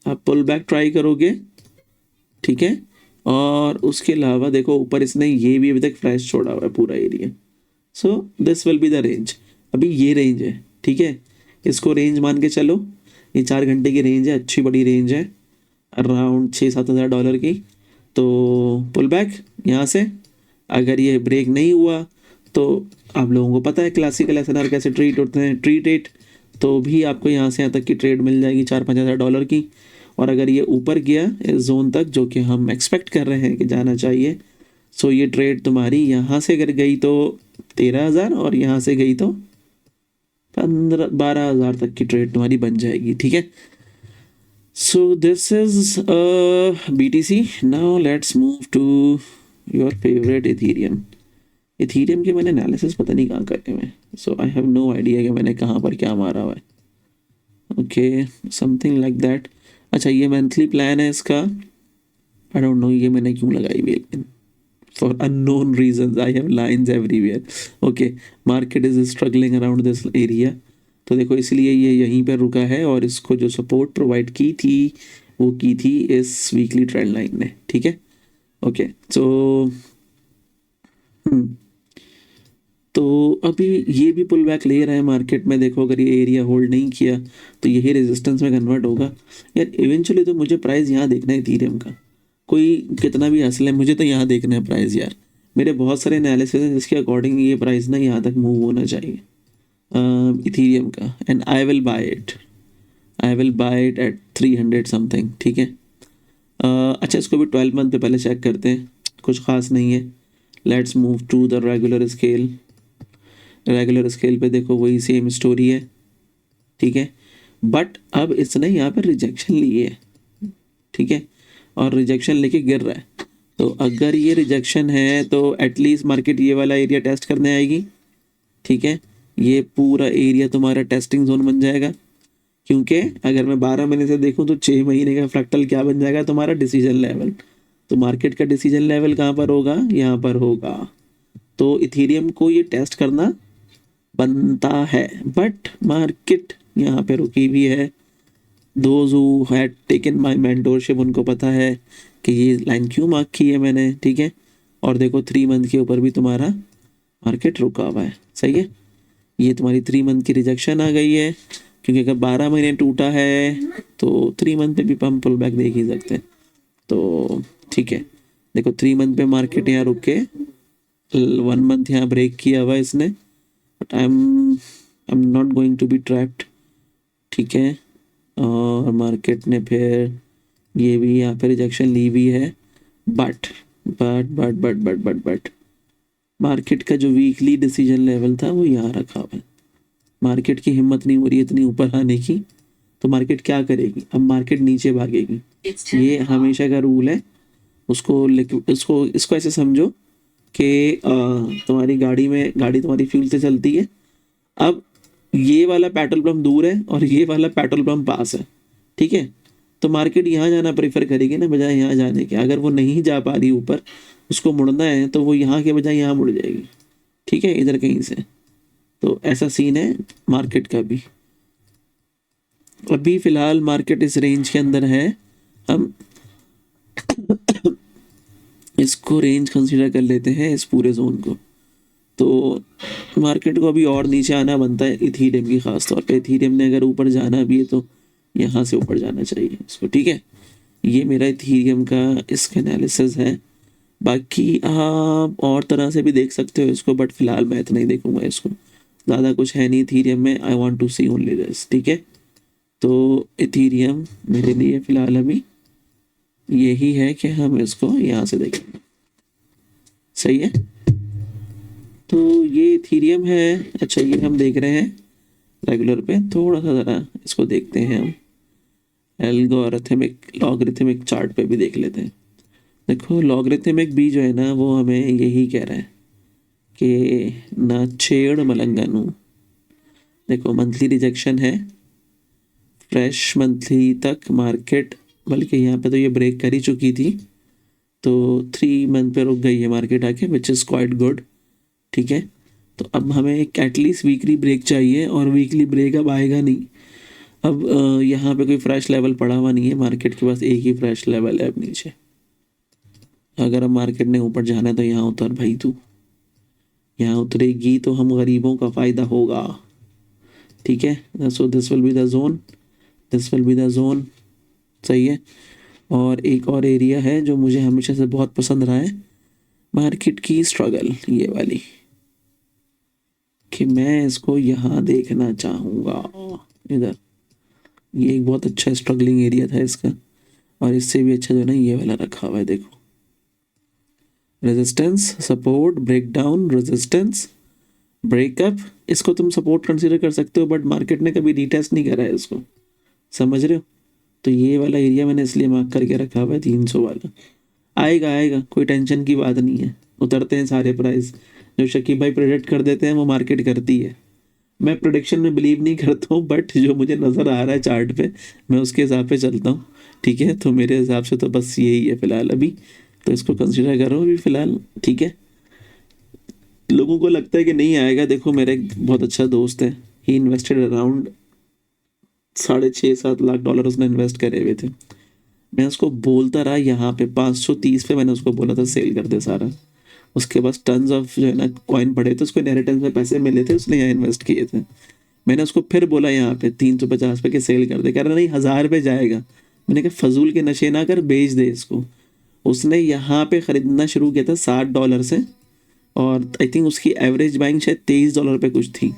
आप पुल बैक ट्राई करोगे, ठीक है। और उसके अलावा देखो ऊपर इसने ये भी अभी तक फ्लैश छोड़ा हुआ है पूरा area, so this will be the range. अभी ये रेंज है, ठीक है, इसको रेंज मान के चलो, ये 4 घंटे की रेंज है, अच्छी बड़ी रेंज है अराउंड $6-7 की। तो पुल बैक यहाँ से अगर ये ब्रेक नहीं हुआ तो आप लोगों को पता है क्लासिकल एसएनआर कैसे ट्रीट होते हैं, ट्रीट इट, तो भी आपको यहाँ से यहाँ तक की ट्रेड मिल जाएगी 4-5 हज़ार डॉलर की। और अगर ये ऊपर गया इस जोन तक जो कि हम एक्सपेक्ट कर रहे हैं कि जाना चाहिए, सो ये ट्रेड तुम्हारी यहाँ से अगर गई तो 13,000 और यहाँ से गई तो 12,000 तक की ट्रेड तुम्हारी बन जाएगी। ठीक है, so this is BTC। Now let's move to your favourite Ethereum. Ethereum के मैंने एनालिसिस पता नहीं कहाँ करे हुए, so I have no idea कि मैंने कहाँ पर क्या मारा हुआ है। Okay, something like that. अच्छा, ये मंथली प्लान है इसका, आई डोंट नो ये मैंने क्यों लगाई हुई है, लेकिन for unknown reasons I have lines everywhere. Okay, market is struggling around this area, तो देखो इसलिए ये यहीं पर रुका है और इसको जो सपोर्ट प्रोवाइड की थी वो की थी इस वीकली ट्रेंड लाइन ने। ठीक है, ओके, सो तो अभी ये भी पुल बैक ले रहा है मार्केट में। देखो अगर ये एरिया होल्ड नहीं किया तो यही रेजिस्टेंस में कन्वर्ट होगा यार इवेंचुअली। तो मुझे प्राइस यहाँ देखना है इथीरियम का, कोई कितना भी हसल है मुझे तो यहाँ देखना है प्राइस यार। मेरे बहुत सारे एनालिसिस हैं जिसके अकॉर्डिंग ये प्राइस ना यहाँ तक मूव होना चाहिए इथीरियम का, and I will buy it at 300 something. ठीक है, अच्छा इसको भी 12 मंथ पे पहले चेक करते हैं, कुछ खास नहीं है। Let's move to the regular scale. Regular scale पे देखो वही सेम स्टोरी है। ठीक है, बट अब इसने यहाँ पर रिजेक्शन ली है। ठीक है, और रिजेक्शन लेके गिर रहा है, तो अगर ये रिजेक्शन है तो एटलीस्ट मार्केट ये वाला एरिया टेस्ट करने आएगी। ठीक है, ये पूरा एरिया तुम्हारा टेस्टिंग जोन बन जाएगा, क्योंकि अगर मैं 12 महीने से देखूं तो 6 महीने का फ्रैक्टल क्या बन जाएगा तुम्हारा डिसीजन लेवल। तो मार्केट का डिसीजन लेवल कहाँ पर होगा, यहाँ पर होगा। तो इथीरियम को ये टेस्ट करना बनता है, बट मार्केट यहाँ पे रुकी भी है। Those who had taken my mentorship उनको पता है कि ये लाइन क्यों मार्क की है मैंने। ठीक है, और देखो 3 मंथ के ऊपर भी तुम्हारा मार्केट रुका हुआ है। सही है, ये तुम्हारी 3 मंथ की रिजेक्शन आ गई है, क्योंकि अगर 12 महीने टूटा है तो 3 मंथ पे भी हम पुल बैक देख ही सकते हैं। तो ठीक है, देखो 3 मंथ पे मार्केट यहाँ रुक के 1 मंथ यहाँ ब्रेक किया हुआ इसने, but I am not going to be trapped. ठीक है, और मार्केट ने फिर ये भी यहाँ पे रिजेक्शन ली भी है, बट मार्केट का जो वीकली डिसीजन लेवल था वो यहाँ रखा हुआ है। मार्केट की हिम्मत नहीं हो रही है इतनी ऊपर आने की, तो मार्केट क्या करेगी, अब मार्केट नीचे भागेगी। ये हमेशा का रूल है। उसको इसको ऐसे समझो कि तुम्हारी गाड़ी तुम्हारी फ्यूल से चलती है। अब ये वाला पेट्रोल पंप दूर है और ये वाला पेट्रोल पंप पास है। ठीक है, तो मार्केट यहाँ जाना प्रेफर करेगी ना बजाय यहाँ जाने के। अगर वो नहीं जा पा रही ऊपर, उसको मुड़ना है तो वो यहाँ के बजाय यहाँ मुड़ जाएगी। ठीक है, इधर कहीं से। तो ऐसा सीन है मार्केट का भी। अभी फिलहाल मार्केट इस रेंज के अंदर है, हम इसको रेंज कंसीडर कर लेते हैं इस पूरे जोन को। तो मार्केट को अभी और नीचे आना बनता है इथीरियम की, खास तौर पे इथीरियम ने अगर ऊपर जाना भी है तो यहाँ से ऊपर जाना चाहिए इसको। ठीक है, ये मेरा इथीरियम का इसका एनालिसिस है। बाकी आप और तरह से भी देख सकते हो इसको, बट फिलहाल मैं इतना ही देखूंगा इसको, ज़्यादा कुछ है नहीं इथीरियम में। I want to see only this. ठीक है, तो इथीरियम मेरे लिए फ़िलहाल अभी यही है कि हम इसको यहाँ से देखेंगे। सही है, तो ये इथीरियम है। अच्छा, ये हम देख रहे हैं रेगुलर पे, थोड़ा सा ज़रा इसको देखते हैं हम लॉगरिथमिक चार्ट पे भी देख लेते हैं। देखो लॉगरिथमिक भी जो है ना वो हमें यही कह रहा है कि ना छेड़ मलंगनू। देखो मंथली रिजेक्शन है, फ्रेश मंथली तक मार्केट, बल्कि यहाँ पे तो ये ब्रेक कर ही चुकी थी, तो 3 मंथ पे रुक गई है मार्केट आके, विच इज़ क्वाइट गुड। ठीक है, तो अब हमें एक एटलीस्ट वीकली ब्रेक चाहिए, और वीकली ब्रेक अब आएगा नहीं। अब यहाँ पे कोई फ्रेश लेवल पड़ा हुआ नहीं है, मार्केट के पास एक ही फ्रेश लेवल है अब नीचे। अगर अब मार्केट ने ऊपर जाना है तो यहाँ उतर भाई, तू यहाँ उतरेगी तो हम गरीबों का फ़ायदा होगा। ठीक है, so this will be the zone. सही है, और एक और एरिया है जो मुझे हमेशा से बहुत पसंद रहा है मार्केट की स्ट्रगल, ये वाली, कि मैं इसको यहाँ देखना चाहूँगा। इधर ये एक बहुत अच्छा स्ट्रगलिंग एरिया था इसका, और इससे भी अच्छा जो है ना ये वाला रखा हुआ है, देखो resistance, support, breakdown, resistance, breakup. इसको तुम सपोर्ट कंसीडर कर सकते हो, बट मार्केट ने कभी रीटेस्ट नहीं करा है इसको, समझ रहे हो? तो ये वाला एरिया मैंने इसलिए मार्क करके रखा हुआ है 300 वाला। आएगा आएगा, कोई टेंशन की बात नहीं है, उतरते हैं सारे प्राइस। जो शकीब भाई प्रेडिक्ट कर देते हैं वो मार्केट करती है। मैं प्रोडिक्शन में बिलीव नहीं करता हूँ, बट जो मुझे नज़र आ रहा है चार्ट पे मैं उसके हिसाब पे चलता हूँ। ठीक है, तो मेरे हिसाब से तो बस यही है फिलहाल अभी, तो इसको कंसिडर कर रहा हूँ अभी फिलहाल। ठीक है, लोगों को लगता है कि नहीं आएगा। देखो मेरा एक बहुत अच्छा दोस्त है, ही इन्वेस्टेड अराउंड 6.5-7 लाख डॉलर उसने इन्वेस्ट करे हुए थे। मैं उसको बोलता रहा यहाँ पे 530 पे, मैंने उसको बोला था सेल कर दे सारा। उसके पास टन्स ऑफ जो है ना कॉइन पड़े थे, उसको इनहेरिटेंस में पैसे मिले थे, उसने यहाँ इन्वेस्ट किए थे। मैंने उसको फिर बोला यहाँ पे 350 पे कि सेल कर दे, कह रहा नहीं 1000 पे जाएगा। मैंने कहा फजूल के नशे ना कर, बेच दे इसको। उसने यहाँ पे ख़रीदना शुरू किया था $60 से, और आई थिंक उसकी एवरेज बाइंग शायद $23 पे कुछ थी।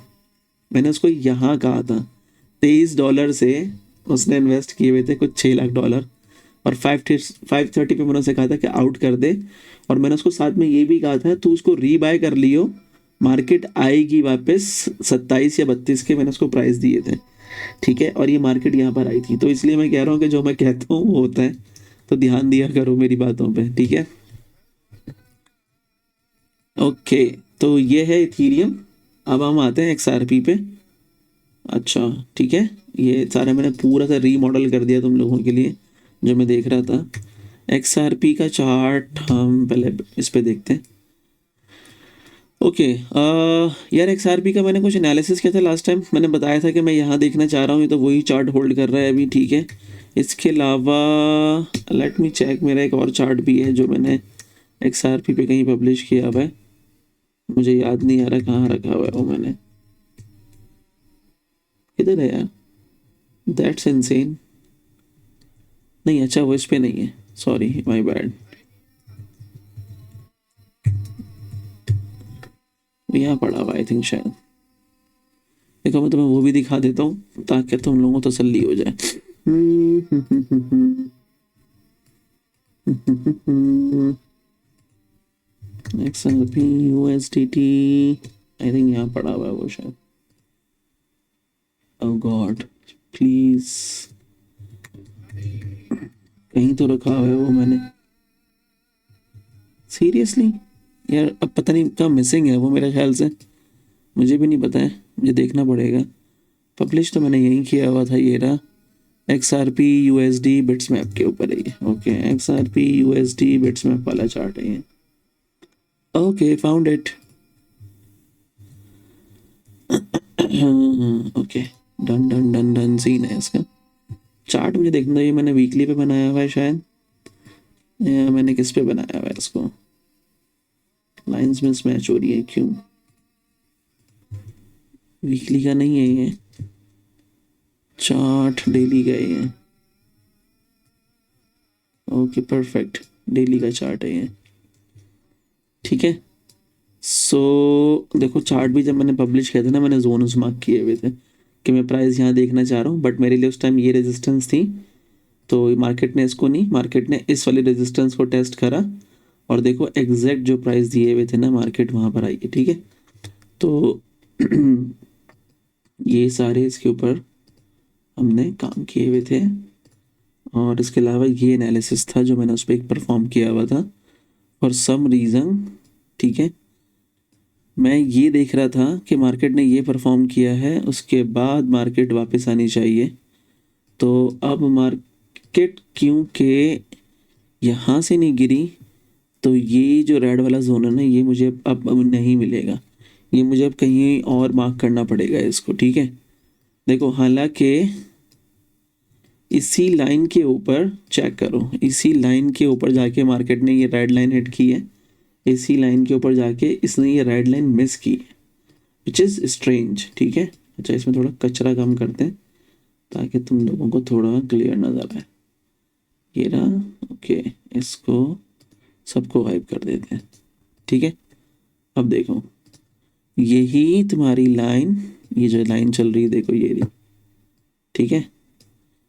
मैंने उसको यहाँ कहा था $23 से उसने इन्वेस्ट किए हुए थे कुछ $6 लाख, और 530 पे मैंने उसे कहा था कि आउट कर दे। और मैंने उसको साथ में ये भी कहा था तू उसको रीबाय कर लियो, मार्केट आएगी वापस 27 या 32 के मैंने उसको प्राइस दिए थे। ठीक है, और ये मार्केट यहाँ पर आई थी, तो इसलिए मैं कह रहा हूँ कि जो मैं कहता हूँ वो होता है, तो ध्यान दिया करो मेरी बातों पे। ठीक है, ओके, तो ये है इथीरियम। अब हम आते हैं XRP पे। अच्छा ठीक है, ये सारा मैंने पूरा सा रीमॉडल कर दिया तुम लोगों के लिए जो मैं देख रहा था। XRP का चार्ट हम पहले इस पे देखते हैं। ओके, यार XRP का मैंने कुछ एनालिसिस किया था लास्ट टाइम, मैंने बताया था कि मैं यहाँ देखना चाह रहा हूँ, तो वही चार्ट होल्ड कर रहा है अभी। ठीक है, इसके अलावा लेट मी चेक, मेरा एक और चार्ट भी है जो मैंने XRP पे कहीं पब्लिश किया हुआ है, मुझे याद नहीं आ रहा कहाँ रखा हुआ है वो मैंने। इधर है यार, दैट्स इनसेन। नहीं अच्छा, वो इस पे नहीं है, सॉरी माय बैड। यहाँ पड़ा हुआ आई थिंक शायद। देखो मैं तुम्हें वो भी दिखा देता हूँ ताकि तुम लोगों को तसल्ली हो जाए। XRP USDT आई थिंक यहाँ पड़ा हुआ है वो शायद। ओह गॉड प्लीज, कहीं तो रखा हुआ है वो मैंने, सीरियसली यार। अब पता नहीं कहाँ मिसिंग है वो, मेरे ख्याल से, मुझे भी नहीं पता है, मुझे देखना पड़ेगा। पब्लिश तो मैंने यहीं किया हुआ था, ये रहा XRP USD बिट्समैप के ऊपर है ये। ओके, XRP USD बिट्समैप वाला चार्ट है ये। Okay found it. Okay, done done done done scene है इसका। चार्ट मुझे देखना था, ये मैंने वीकली पे बनाया हुआ है शायद, या मैंने किस पे बनाया हुआ है इसको। लाइंस में स्मैच हो रही है क्यों? वीकली का नहीं है ये चार्ट, डेली का ही है। ओके परफेक्ट, डेली का चार्ट है ये। ठीक है, सो देखो चार्ट भी जब मैंने पब्लिश किया था ना, मैंने जोन मार्क किए हुए थे कि मैं प्राइस यहाँ देखना चाह रहा हूँ, बट मेरे लिए उस टाइम ये रेजिस्टेंस थी, तो मार्केट ने इसको नहीं, मार्केट ने इस वाली रेजिस्टेंस को टेस्ट करा, और देखो एग्जैक्ट जो प्राइस दिए हुए थे ना मार्केट वहाँ पर आई है। ठीक है, तो ये सारे इसके ऊपर हमने काम किए हुए थे, और इसके अलावा ये एनालिसिस था जो मैंने उस पर एक परफॉर्म किया हुआ था फॉर सम रीज़न। ठीक है, मैं ये देख रहा था कि मार्केट ने ये परफॉर्म किया है, उसके बाद मार्केट वापस आनी चाहिए। तो अब मार्केट क्योंकि यहाँ से नहीं गिरी, तो ये जो रेड वाला जोन है ना, ये मुझे अब नहीं मिलेगा, ये मुझे अब कहीं और मार्क करना पड़ेगा इसको। ठीक है, देखो हालांकि इसी लाइन के ऊपर चेक करो, इसी लाइन के ऊपर जाके मार्केट ने ये रेड लाइन हिट की है, इसी लाइन के ऊपर जाके इसने ये रेड लाइन मिस की है, विच इज़ स्ट्रेंज। ठीक है, अच्छा इसमें थोड़ा कचरा कम करते हैं ताकि तुम लोगों को थोड़ा क्लियर नजर आए। ये रहा, ओके, इसको सबको गायब कर देते हैं। ठीक है, अब देखो यही तुम्हारी लाइन, ये जो लाइन चल रही है देखो ये रही, ठीक है,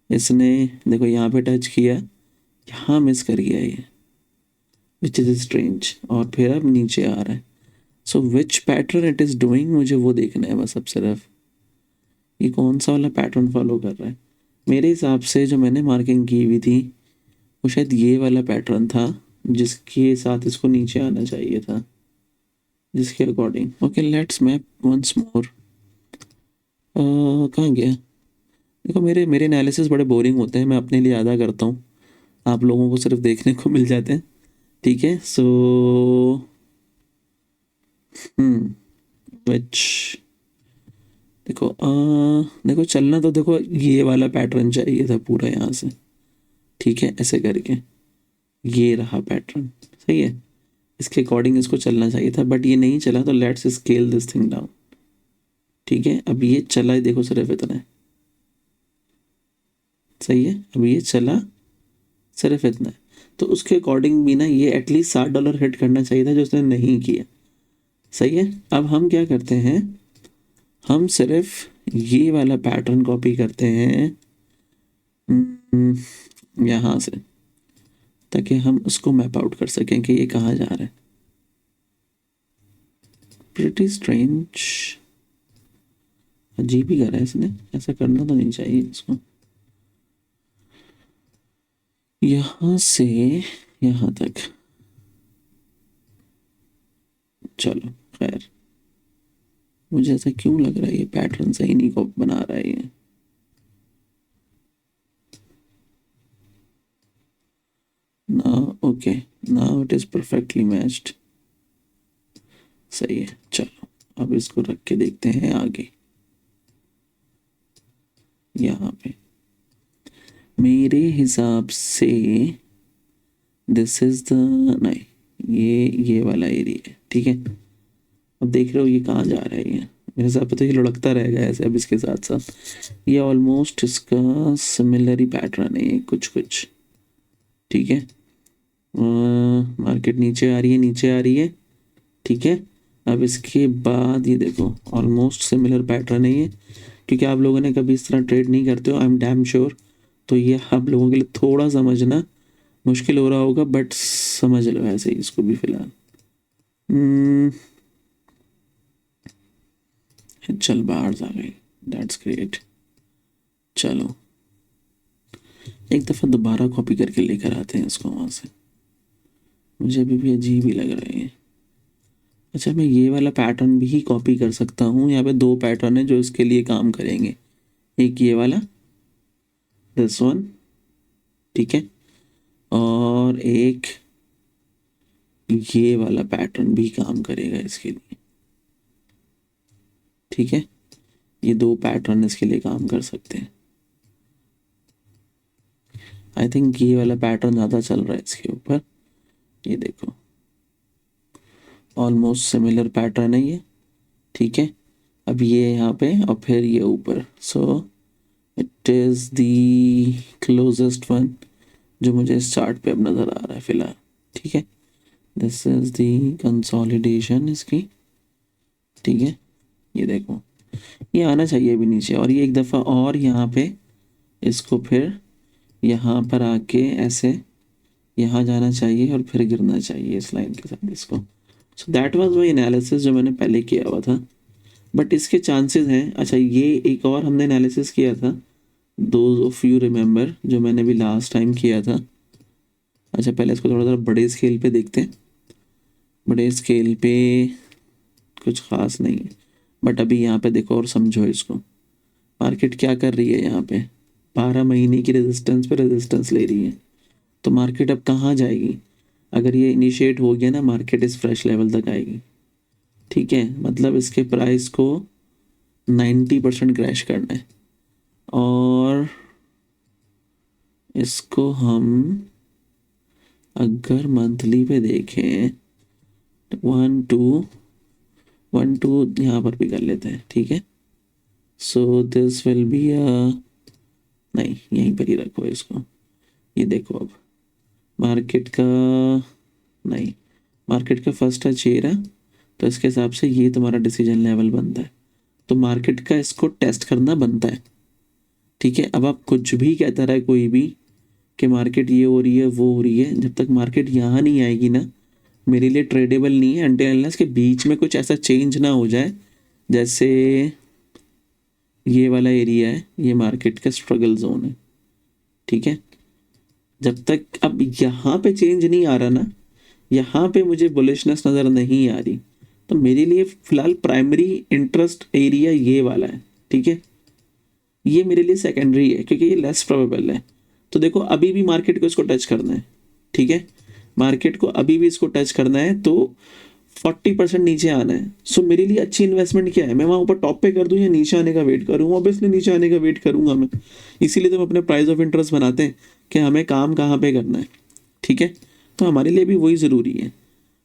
इसने देखो यहाँ पे टच किया, यहाँ मिस कर गया ये, विच इज़ स्ट्रेंज, और फिर अब नीचे आ रहा है। So which pattern it is doing, मुझे वो देखना है बस अब सिर्फ, ये कौन सा वाला पैटर्न फॉलो कर रहा है। मेरे हिसाब से जो मैंने मार्किंग की हुई थी वो शायद ये वाला पैटर्न था, जिसके साथ इसको नीचे आना चाहिए था, जिसके according. Okay, let's map once more. कहाँ गया, देखो मेरे मेरे एनालिसिस बड़े बोरिंग होते हैं, मैं अपने लिए ज़्यादा करता हूँ, आप लोगों को सिर्फ देखने को मिल जाते हैं। ठीक है, सो विच, देखो देखो चलना तो देखो ये वाला पैटर्न चाहिए था पूरा यहाँ से, ठीक है, ऐसे करके ये रहा पैटर्न, सही है, इसके अकॉर्डिंग इसको चलना चाहिए था, बट ये नहीं चला, तो let's scale this thing down. ठीक है, अब ये चला है, देखो सिर्फ इतना है, सही है, अब ये चला सिर्फ इतना है, तो उसके अकॉर्डिंग भी ना ये एटलीस्ट $60 हिट करना चाहिए था, जो उसने नहीं किया। सही है, अब हम क्या करते हैं, हम सिर्फ ये वाला पैटर्न कॉपी करते हैं यहाँ से, ताकि हम उसको मैप आउट कर सकें कि ये कहाँ जा रहा है। प्रिटी स्ट्रेंज, अजीब ही कर रहा है इसने, ऐसा करना तो नहीं चाहिए इसको। यहाँ से यहाँ तक, चलो खैर, मुझे ऐसा क्यों लग रहा है ये पैटर्न सही नहीं को बना रहा है ये। ना okay, now it is perfectly matched, सही है। चलो अब इसको रख के देखते हैं आगे, यहाँ पे मेरे हिसाब से दिस इज द, नहीं ये वाला एरिया है, ठीक है। अब देख रहे हो ये कहाँ जा रहा है, ये मेरे हिसाब से तो ये लुढ़कता रहेगा ऐसे अब इसके साथ साथ, ये ऑलमोस्ट इसका सिमिलर ही पैटर्न है ये कुछ कुछ, ठीक है। मार्केट नीचे आ रही है, नीचे आ रही है, ठीक है। अब इसके बाद ये देखो ऑलमोस्ट सिमिलर पैटर्न है ये, क्योंकि आप लोगों ने कभी इस तरह ट्रेड नहीं करते हो, आई एम डैम श्योर, तो ये आप लोगों के लिए थोड़ा समझना मुश्किल हो रहा होगा, बट समझ लो ऐसे ही इसको भी फिलहाल। चल बाहर आ गई, दैट्स ग्रेट। चलो एक दफ़ा दोबारा कॉपी करके लेकर आते हैं इसको वहाँ से, मुझे अभी भी अजीब ही लग रहे हैं। अच्छा, मैं ये वाला पैटर्न भी कॉपी कर सकता हूँ, यहाँ पे दो पैटर्न है जो इसके लिए काम करेंगे, एक ये वाला दिस वन, ठीक है, और एक ये वाला पैटर्न भी काम करेगा इसके लिए, ठीक है। ये दो पैटर्न इसके लिए काम कर सकते हैं। आई थिंक ये वाला पैटर्न ज़्यादा चल रहा है इसके ऊपर, ये देखो ऑलमोस्ट सिमिलर पैटर्न है ये, ठीक है। अब ये यहाँ पे और फिर ये ऊपर, so it is the closest one जो मुझे इस चार्ट पे अब नज़र आ रहा है फिलहाल, ठीक है। दिस इज़ दी कंसोलिडेशन इसकी, ठीक है। ये देखो ये आना चाहिए भी नीचे, और ये एक दफ़ा और यहाँ पे इसको फिर यहाँ पर आके ऐसे यहाँ जाना चाहिए और फिर गिरना चाहिए इस लाइन के साथ इसको। सो दैट वाज माय एनालिसिस जो मैंने पहले किया हुआ था, बट इसके चांसेस हैं। अच्छा, ये एक और हमने एनालिसिस किया था, दोज ऑफ यू रिमेंबर, जो मैंने भी लास्ट टाइम किया था। अच्छा पहले इसको थोड़ा सा बड़े स्केल पे देखते हैं, बड़े स्केल पे कुछ ख़ास नहीं है, बट अभी यहाँ पे देखो और समझो इसको, मार्केट क्या कर रही है, यहाँ पे 12 महीने की रेजिस्टेंस पे रेजिस्टेंस ले रही है, तो मार्केट अब कहाँ जाएगी। अगर ये इनिशिएट हो गया ना, मार्केट इस फ्रेश लेवल तक आएगी, ठीक है। मतलब इसके प्राइस को 90% क्रैश करना है, और इसको हम अगर मंथली पे देखें, 1 2 यहाँ पर भी कर लेते हैं, ठीक है। सो दिस विल बी नहीं यहीं पर ही रखो इसको। ये देखो अब मार्केट का, नहीं मार्केट का फर्स्ट टच ये रहा, तो इसके हिसाब से ये तुम्हारा डिसीजन लेवल बनता है, तो मार्केट का इसको टेस्ट करना बनता है। ठीक है। अब आप कुछ भी कहता रहे कोई भी कि मार्केट ये हो रही है वो हो रही है, जब तक मार्केट यहाँ नहीं आएगी ना, मेरे लिए ट्रेडेबल नहीं है अनटिल अनलेस के बीच में कुछ ऐसा चेंज ना हो जाए। जैसे ये वाला एरिया है, ये मार्केट का स्ट्रगल जोन है, ठीक है। जब तक अब यहाँ पे चेंज नहीं आ रहा ना, यहाँ पे मुझे बुलिशनेस नज़र नहीं आ रही, तो मेरे लिए फिलहाल प्राइमरी इंटरेस्ट एरिया ये वाला है, ठीक है। ये मेरे लिए सेकेंडरी है क्योंकि ये लेस प्रोबेबल है। तो देखो अभी भी मार्केट को इसको टच करना है, ठीक है। मार्केट को अभी भी इसको टच करना है तो 40% नीचे आना है। सो मेरे लिए अच्छी इन्वेस्टमेंट क्या है, मैं वहाँ ऊपर टॉप पे कर दूँ या नीचे आने का वेट करूँ? ऑब्वियसली नीचे आने का वेट करूँगा मैं। इसीलिए तो हम अपने प्राइस ऑफ इंटरेस्ट बनाते हैं कि हमें काम कहाँ पे करना है, ठीक है। तो हमारे लिए भी वही ज़रूरी है।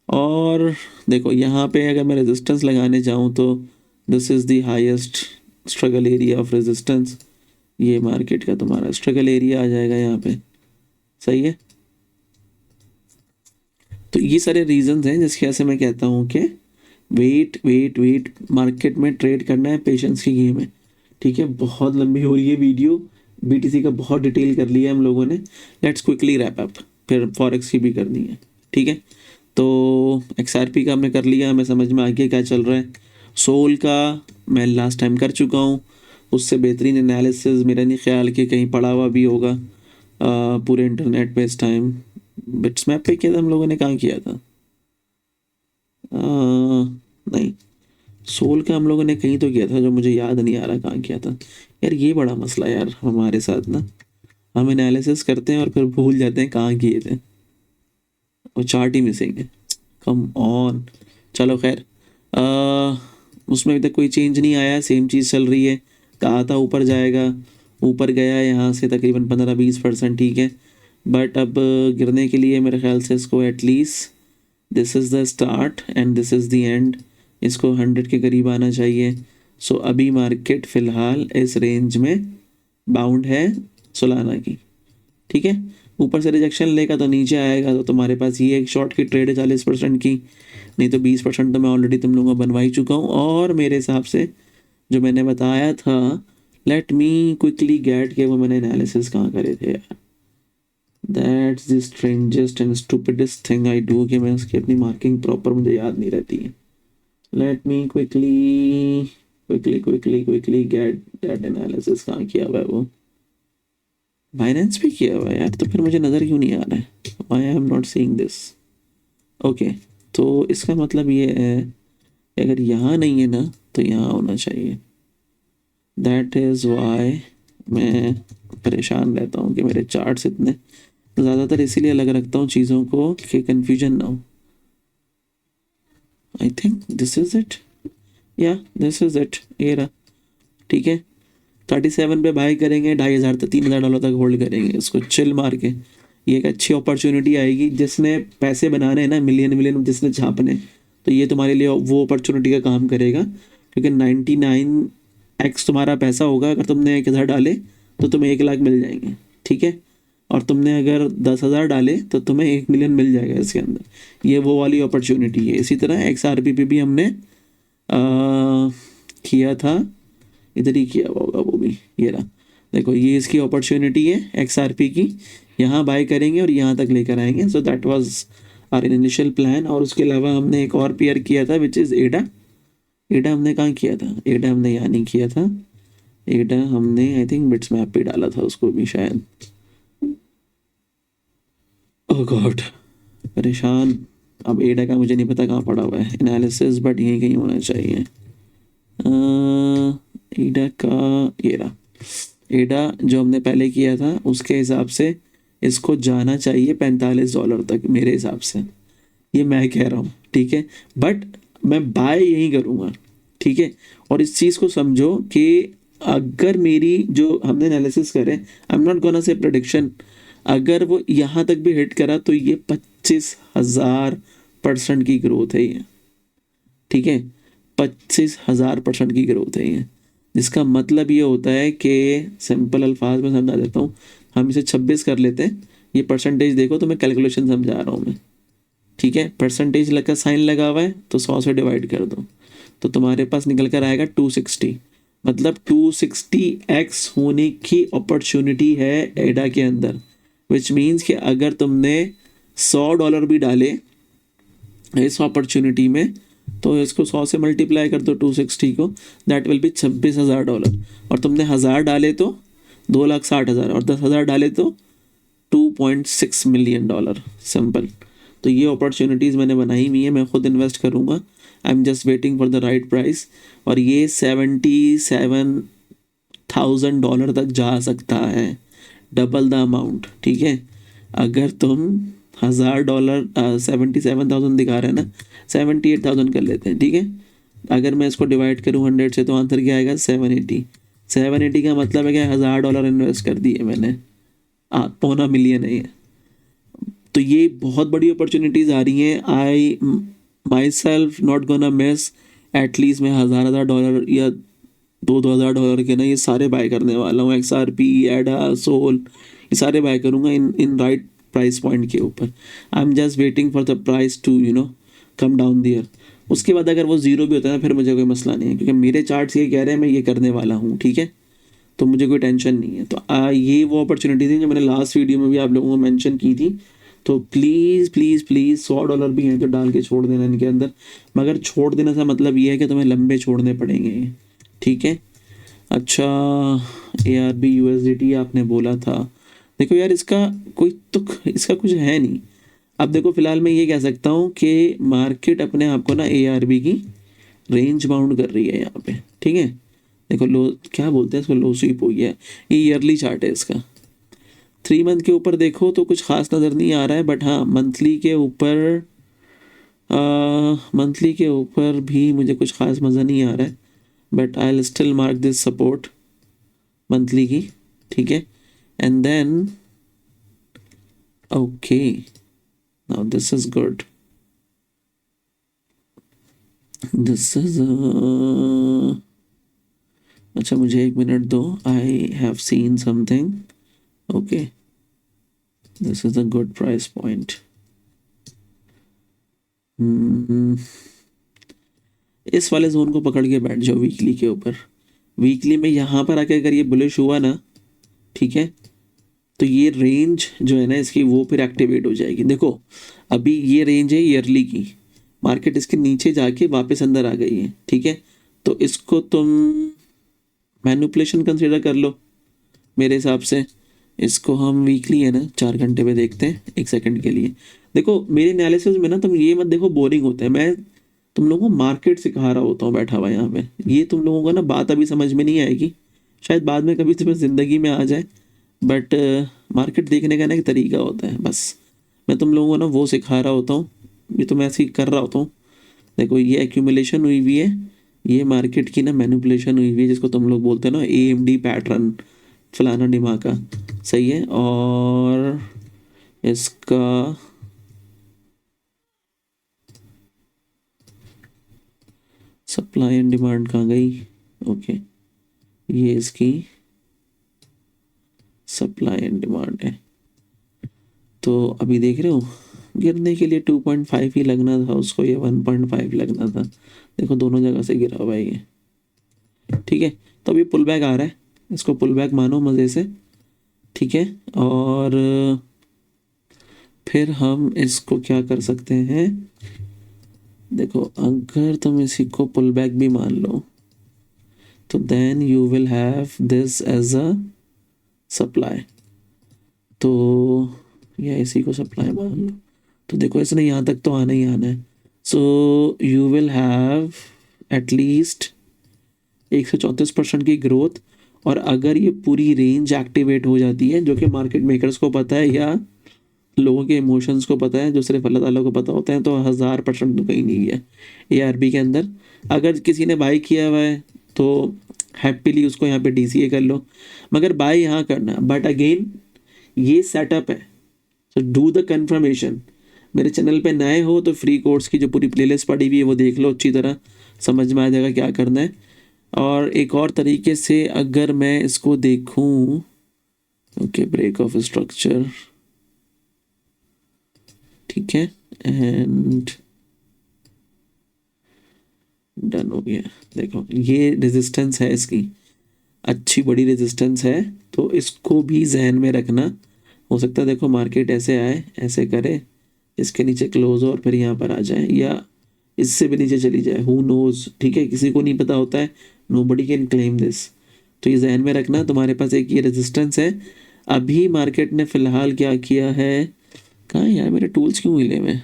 और देखो यहाँ पे अगर मैं रेजिस्टेंस लगाने जाऊँ तो this is the highest struggle area of resistance. ये मार्केट का तुम्हारा स्ट्रगल एरिया आ जाएगा यहाँ पे, सही है। तो ये सारे रीजंस हैं जिसकी वजह से मैं कहता हूँ कि वेट वेट वेट, मार्केट में ट्रेड करना है, पेशेंस की गेम है, ठीक है। बहुत लंबी हो रही है वीडियो, बीटीसी का बहुत डिटेल कर लिया है हम लोगों ने। लेट्स क्विकली रैप अप, फिर फॉरेक्स की भी करनी है, ठीक है। तो XRP का हमने कर लिया, हमें समझ में आ गया क्या चल रहा है। सोल का मैं लास्ट टाइम कर चुका हूँ, उससे बेहतरीन एनालिसिस मेरा नहीं ख्याल कि कहीं पड़ा हुआ भी होगा पूरे इंटरनेट पे इस टाइम। बिट्समैप पे किया था हम लोगों ने, कहाँ किया था? नहीं, सोल का हम लोगों ने कहीं तो किया था जो मुझे याद नहीं आ रहा कहाँ किया था। यार ये बड़ा मसला है यार हमारे साथ ना, हम एनालिसिस करते हैं और फिर भूल जाते हैं कहाँ किए थे, और चार्ट ही मिसिंग है। कम ऑन, चलो खैर, उसमें अभी तक कोई चेंज नहीं आया, सेम चीज़ चल रही है। कहा था ऊपर जाएगा, ऊपर गया यहाँ से तकरीबन 15-20%, ठीक है। बट अब गिरने के लिए मेरे ख्याल से इसको at least this is the start and this is the end, इसको 100 के करीब आना चाहिए। सो अभी मार्केट फ़िलहाल इस रेंज में बाउंड है सोलाना की, ठीक है। ऊपर से रिजेक्शन लेगा तो नीचे आएगा, तो तुम्हारे पास ये एक शॉर्ट की ट्रेड है 40% की, नहीं तो 20% तो मैं ऑलरेडी तुम लोगों को बनवा ही चुका हूँ। और मेरे हिसाब से जो मैंने बताया था, लेट मी क्विकली गेट के वो मैंने एनालिसिस कहाँ करे थे यार। That's the strangest and stupidest thing I do कि मैं उसकी अपनी मार्किंग प्रॉपर मुझे याद नहीं रहती है। Let me quickly quickly quickly quickly get that analysis, कहाँ किया हुआ है वो? बाइनेंस पे किया हुआ है यार, तो फिर मुझे नज़र क्यों नहीं आ रहा है? आई am not seeing this. Okay, तो इसका मतलब ये है कि अगर यहाँ नहीं है ना तो यहाँ होना चाहिए। दैट इज़ वाई मैं परेशान रहता हूँ कि मेरे चार्ट्स इतने ज़्यादातर इसीलिए अलग रखता हूँ चीज़ों को कि कन्फ्यूजन ना हो। I think this is it, या दिस इज़ इट, ये रहा, ठीक है। 37 पे बाय करेंगे, $2,500 तक $3,000 तक होल्ड करेंगे इसको चिल मार के। ये एक अच्छी अपॉर्चुनिटी आएगी, जिसने पैसे बनाने हैं ना, मिलियन मिलियन जिसने छापने, तो ये तुम्हारे लिए वो अपॉर्चुनिटी का काम करेगा। क्योंकि 99x तुम्हारा पैसा होगा, अगर तुमने 1,000 डाले तो तुम्हें 1 लाख मिल जाएंगे, ठीक है। और तुमने अगर 10,000 डाले तो तुम्हें 1 मिलियन मिल जाएगा इसके अंदर। ये वो वाली अपॉर्चुनिटी है। इसी तरह XRP पे भी हमने किया था, इधर ही किया होगा वो भी, ये रहा देखो, ये इसकी अपॉर्चुनिटी है XRP की। यहाँ बाय करेंगे और यहाँ तक लेकर आएंगे। So that was our initial plan. और उसके अलावा हमने एक और पेयर किया था विच इज़ एडा। एडा हमने कहाँ किया था? एडा हमने यहाँ नहीं किया था, एडा हमने आई थिंक बिट्समैप पे डाला था उसको भी शायद। ओह गॉड, परेशान। अब एडा का मुझे नहीं पता कहाँ पड़ा हुआ है एनालिसिस, बट यहीं कहीं होना चाहिए। एडा का ये रहा, एडा जो हमने पहले किया था उसके हिसाब से इसको जाना चाहिए $45 तक मेरे हिसाब से, ये मैं कह रहा हूँ, ठीक है। बट मैं बाय यही करूँगा, ठीक है। और इस चीज़ को समझो कि अगर मेरी जो हमने एनालिसिस करे, आई am not gonna say prediction, अगर वो यहाँ तक भी हिट करा तो ये 25,000% की ग्रोथ है ये, ठीक है। 25,000% की ग्रोथ है ये, जिसका मतलब ये होता है कि सिंपल अल्फाज में समझा देता हूँ, हम इसे 26 कर लेते हैं। ये परसेंटेज देखो तो मैं कैलकुलेशन समझा रहा हूँ मैं, ठीक है। परसेंटेज लगा साइन लगा हुआ है तो 100 से डिवाइड कर दो तो तुम्हारे पास निकल कर आएगा 260। मतलब 260x होने की अपॉर्चुनिटी है एडा के अंदर, विच मीन्स कि अगर तुमने $100 भी डाले इस अपॉर्चुनिटी में, तो इसको 100 से मल्टीप्लाई कर दो 260 को, दैट विल बी $26,000। और तुमने 1000 डाले तो 2,60,000, और 10,000 डाले तो $2.6 मिलियन। सिंपल। तो ये अपॉर्चुनिटीज़ मैंने बनाई हुई है, मैं खुद इन्वेस्ट करूँगा। आई am just waiting for the right price. और ये $77,000 तक जा सकता है, डबल द अमाउंट। ठीक है, अगर तुम $1,000 77,000 दिखा रहे हैं ना, 78,000 कर लेते हैं। ठीक है, अगर मैं इसको डिवाइड करूँ 100 से तो आंसर क्या आएगा? 780। 780 का मतलब है कि $1,000 इन्वेस्ट कर दिए मैंने, 500,000 है ये। तो ये बहुत बड़ी अपॉर्चुनिटीज़ आ रही हैं। I myself not gonna miss, at least मैं $1,000 या $2,000 के ना ये सारे बाय करने वाला हूँ। XRP, एडा, सोल, ये सारे बाय करूँगा इन राइट प्राइस पॉइंट के ऊपर। I am just waiting for the price to come down there. उसके बाद अगर वो ज़ीरो भी होता है ना, फिर मुझे कोई मसला नहीं है, क्योंकि मेरे चार्ट्स ये कह रहे हैं मैं ये करने वाला हूँ। ठीक है, तो मुझे कोई टेंशन नहीं है। तो ये वो अपॉर्चुनिटी थी जो मैंने लास्ट वीडियो में भी आप लोगों को मेंशन की थी। तो प्लीज़ प्लीज़ प्लीज़ $100 भी हैं तो डाल के छोड़ देना इनके अंदर, मगर छोड़ देने से मतलब ये है कि तुम्हें लंबे छोड़ने पड़ेंगे। ठीक है। अच्छा, ARB USDT आपने बोला था, देखो यार इसका कोई तुक, इसका कुछ है नहीं। अब देखो फिलहाल मैं ये कह सकता हूँ कि मार्केट अपने आप को ना ARB की रेंज बाउंड कर रही है यहाँ पे। ठीक है, देखो लो, क्या बोलते हैं इसको, लो स्वीप हो गया है। ये ईयरली चार्ट है इसका। 3 मंथ के ऊपर देखो तो कुछ खास नज़र नहीं आ रहा है, बट हाँ मंथली के ऊपर भी मुझे कुछ खास मज़ा नहीं आ रहा है, but I will still mark this support monthly की। ठीक है, and then okay, now this is good, this is अच्छा मुझे 1 मिनट दो, I have seen something. Okay, this is a good price point. इस वाले जोन को पकड़ के बैठ जाओ वीकली के ऊपर। वीकली में यहाँ पर आके अगर ये बुलिश हुआ ना, ठीक है, तो ये रेंज जो है ना इसकी वो फिर एक्टिवेट हो जाएगी। देखो अभी ये रेंज है ईयरली की, मार्केट इसके नीचे जाके वापस अंदर आ गई है। ठीक है, तो इसको तुम मैनिपुलेशन कंसिडर कर लो मेरे हिसाब से। इसको हम वीकली है ना 4 घंटे पे देखते हैं 1 सेकंड के लिए। देखो मेरे एनालिसिस में ना तुम ये मत देखो बोरिंग होता है, मैं तुम लोगों को मार्केट सिखा रहा होता हूँ बैठा हुआ यहाँ पे। ये तुम लोगों को ना बात अभी समझ में नहीं आएगी, शायद बाद में कभी तुम्हें ज़िंदगी में आ जाए, बट मार्केट देखने का ना एक तरीका होता है। बस मैं तुम लोगों को ना वो सिखा रहा होता हूँ, ये तो मैं ऐसे ही कर रहा होता हूँ। देखो ये एक्यूमुलेशन हुई हुई है, ये मार्केट की ना मैनिपुलेशन हुई हुई है, जिसको तुम लोग बोलते हैं ना AMD पैटर्न फलाना डिमाका। सही है, और इसका सप्लाई एंड डिमांड कहाँ गई? ओके, ये इसकी सप्लाई एंड डिमांड है। तो अभी देख रहे हो गिरने के लिए 2.5 ही लगना था उसको, ये 1.5 लगना था। देखो दोनों जगह से गिरा हुआ है ये। ठीक है, तो अभी पुल बैक आ रहा है, इसको पुल बैक मानो मज़े से। ठीक है, और फिर हम इसको क्या कर सकते हैं, देखो अगर तुम इसी को पुल बैक भी मान लो तो then you will have this as a supply. तो या इसी को सप्लाई मान लो, तो देखो इसने यहाँ तक तो आना ही आना है। So you will have at least 134% की ग्रोथ। और अगर ये पूरी रेंज एक्टिवेट हो जाती है, जो कि मार्केट मेकर्स को पता है या लोगों के इमोशंस को पता है, जो सिर्फ अल्लाह ताला को पता होता है, तो 1000% तो कहीं नहीं है ARB के अंदर। अगर किसी ने बाई किया हुआ है तो हैप्पीली उसको यहाँ पे DCA कर लो, मगर बाई यहाँ करना। बट अगेन ये सेटअप है, तो डू द कंफर्मेशन। मेरे चैनल पे नए हो तो फ्री कोर्स की जो पूरी प्लेलिस्ट पड़ी हुई है वो देख लो, अच्छी तरह समझ में आ जाएगा क्या करना है। और एक और तरीके से अगर मैं इसको देखूं, ओके ब्रेक ऑफ स्ट्रक्चर, ठीक है, एंड डन। डन हो गया। देखो ये रेजिस्टेंस है इसकी, अच्छी बड़ी रेजिस्टेंस है, तो इसको भी जहन में रखना। हो सकता है देखो मार्केट ऐसे आए, ऐसे करे, इसके नीचे क्लोज हो और फिर यहाँ पर आ जाए, या इससे भी नीचे चली जाए, हु नोज, ठीक है, किसी को नहीं पता होता है, नोबडी कैन क्लेम दिस। तो ये जहन में रखना, तुम्हारे पास एक ये रेजिस्टेंस है। अभी मार्केट ने फिलहाल क्या किया है, कहाँ है यार मेरे टूल्स, क्यों हिले में,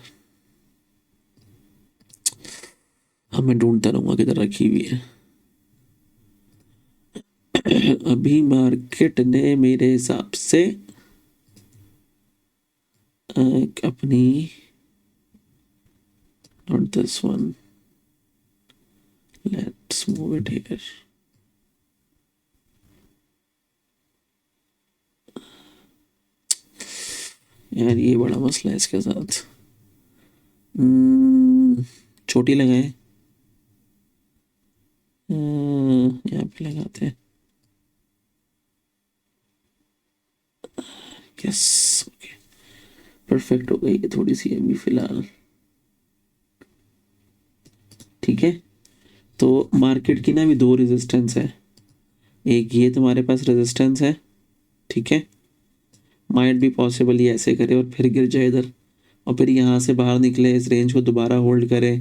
हाँ मैं ढूंढता रहूंगा किधर रखी हुई है। अभी मार्केट ने मेरे हिसाब से अपनी, not this one, let's move it here, यार ये बड़ा मसला है इसके साथ। छोटी लगाए, यहाँ पे लगाते हैं, यस ओके, परफेक्ट हो गई है थोड़ी सी अभी फिलहाल, ठीक है। तो मार्केट की ना अभी दो रेजिस्टेंस है, एक ये तुम्हारे पास रेजिस्टेंस है, ठीक है, माइट भी पॉसिबल ये ऐसे करे और फिर गिर जाए इधर, और फिर यहाँ से बाहर निकले, इस रेंज को दोबारा होल्ड करे,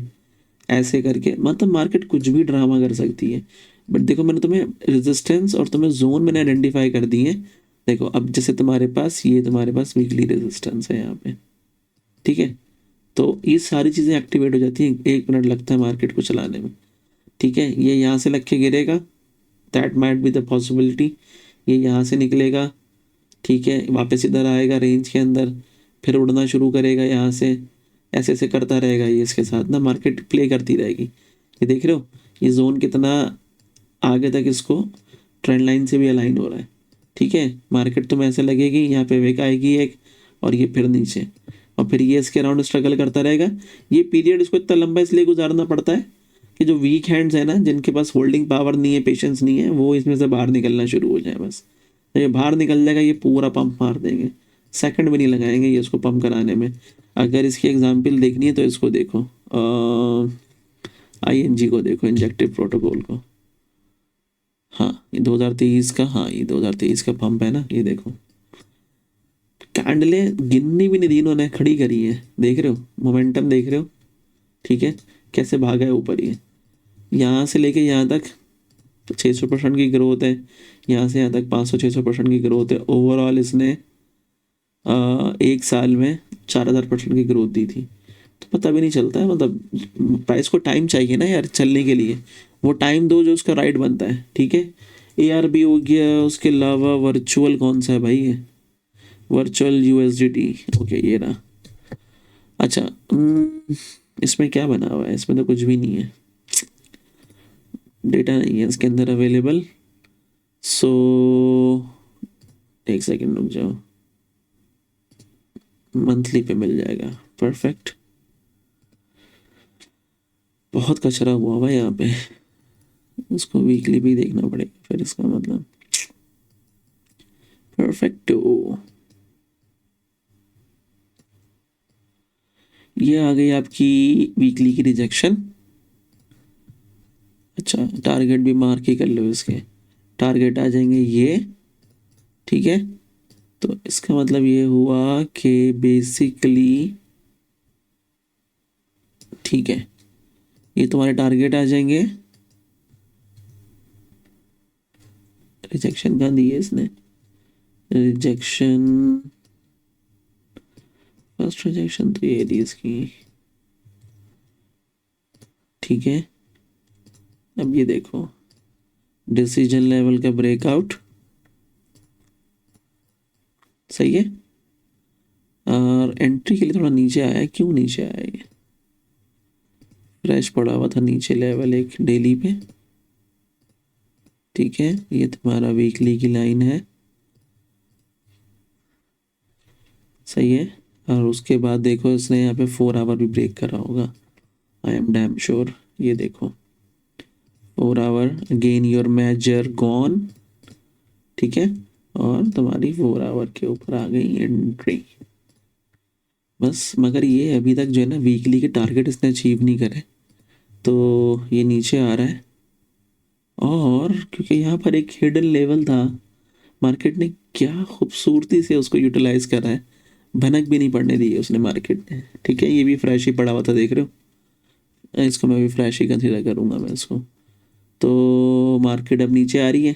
ऐसे करके मतलब मार्केट कुछ भी ड्रामा कर सकती है। बट देखो मैंने तुम्हें रेजिस्टेंस और तुम्हें जोन मैंने आइडेंटिफाई कर दिए। देखो अब जैसे तुम्हारे पास वीकली रेजिस्टेंस है यहाँ पे, ठीक है, तो ये सारी चीज़ें एक्टिवेट हो जाती हैं, 1 मिनट लगता है मार्केट को चलाने में, ठीक है। ये यहाँ से लग के गिरेगा, that might be the possibility, ये यहाँ से निकलेगा, ठीक है, वापस इधर आएगा रेंज के अंदर, फिर उड़ना शुरू करेगा यहाँ से, ऐसे ऐसे करता रहेगा ये, इसके साथ ना मार्केट प्ले करती रहेगी। ये देख रहे हो ये जोन कितना आगे तक इसको ट्रेंड लाइन से भी अलाइन हो रहा है, ठीक है। मार्केट तुम्हें ऐसे लगेगी, यहाँ पे विक आएगी एक, और ये फिर नीचे, और फिर ये इसके अराउंड स्ट्रगल करता रहेगा। ये पीरियड इसको इतना लंबा इसलिए गुजारना पड़ता है कि जो वीक हैंड्स है ना, जिनके पास होल्डिंग पावर नहीं है, पेशेंस नहीं है, वो इसमें से बाहर निकलना शुरू हो जाए बस। तो ये बाहर निकल जाएगा, ये पूरा पंप मार देंगे, सेकंड भी नहीं लगाएंगे ये इसको पंप कराने में। अगर इसकी एग्जांपल देखनी है तो इसको देखो, ING को देखो, इंजेक्टिव प्रोटोकॉल को, हाँ ये 2023 का, हाँ ये 2023 का पंप है ना, ये देखो कैंडलें गिननी भी नहीं दी इन्होंने, खड़ी करी है, देख रहे हो मोमेंटम, देख रहे हो, ठीक है, कैसे भागा है ऊपर ये, यहाँ से लेके यहाँ तक 600% की ग्रोथ है, यहाँ से यहाँ तक 500-600% की ग्रोथ है। ओवरऑल इसने 1 साल में 4000% की ग्रोथ दी थी। तो पता भी नहीं चलता है, मतलब प्राइस को टाइम चाहिए ना यार चलने के लिए, वो टाइम दो जो उसका राइट बनता है, ठीक है। ARB हो गया, उसके अलावा वर्चुअल कौन सा है भाई, ये वर्चुअल USDT, ओके ये रहा। अच्छा इसमें क्या बना हुआ है, इसमें तो कुछ भी नहीं है, डेटा नहीं है इसके अंदर अवेलेबल। सो एक सेकंड रुक जाओ, मंथली पे मिल जाएगा, परफेक्ट। बहुत कचरा हुआ हुआ यहाँ पे, उसको वीकली भी देखना पड़ेगा फिर, इसका मतलब परफेक्ट। ये आ गई आपकी वीकली की रिजेक्शन। अच्छा टारगेट भी मार्क ही कर लो, इसके टारगेट आ जाएंगे ये, ठीक है। तो इसका मतलब ये हुआ कि बेसिकली, ठीक है, ये तुम्हारे टारगेट आ जाएंगे। रिजेक्शन कहाँ दी है इसने, रिजेक्शन, फर्स्ट रिजेक्शन तो ये दी इसकी, ठीक है। अब ये देखो डिसीजन लेवल का ब्रेकआउट, सही है, और एंट्री के लिए थोड़ा नीचे आया है, क्यों नीचे आया ये, फ्रेश पड़ा हुआ था नीचे लेवल एक डेली पे, ठीक है। ये तुम्हारा वीकली की लाइन है, सही है। और उसके बाद देखो इसने यहाँ पे 4 आवर भी ब्रेक करा होगा, आई एम डैम श्योर। ये देखो 4 hour, again your major gone, ठीक है, और तुम्हारी 4 आवर के ऊपर आ गई एंट्री, बस। मगर ये अभी तक जो है ना वीकली के टारगेट इसने अचीव नहीं करे, तो ये नीचे आ रहा है, और क्योंकि यहाँ पर एक हिडन लेवल था, मार्केट ने क्या खूबसूरती से उसको यूटिलाइज करा है, भनक भी नहीं पड़ने दी है उसने मार्केट ने। ठीक है, ये भी फ्रेश ही पड़ा हुआ था, देख रहे हो, इसको मैं भी फ्रेश ही कंसीडर करूँगा मैं इसको। तो मार्केट अब नीचे आ रही है,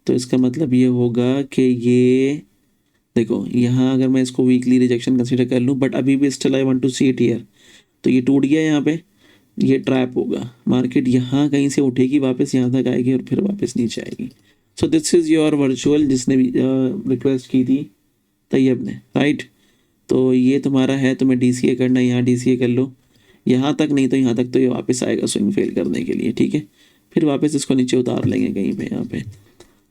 तो इसका मतलब ये होगा कि ये देखो यहाँ अगर मैं इसको वीकली रिजेक्शन कंसीडर कर लूँ, बट अभी भी still I want to see it here, तो ये टूट गया यहाँ पे, ये ट्रैप होगा, मार्केट यहाँ कहीं से उठेगी वापस यहाँ तक आएगी और फिर वापस नीचे आएगी। सो दिस इज़ योर वर्चुअल, जिसने भी रिक्वेस्ट की थी तैयब ने, राइट। तो ये तुम्हारा है, तुम्हें DCA करना है, यहाँ DCA कर लो, यहाँ तक नहीं तो यहाँ तक, तो ये वापस आएगा स्विंग फेल करने के लिए। ठीक है, फिर वापस इसको नीचे उतार लेंगे कहीं पे यहाँ पे।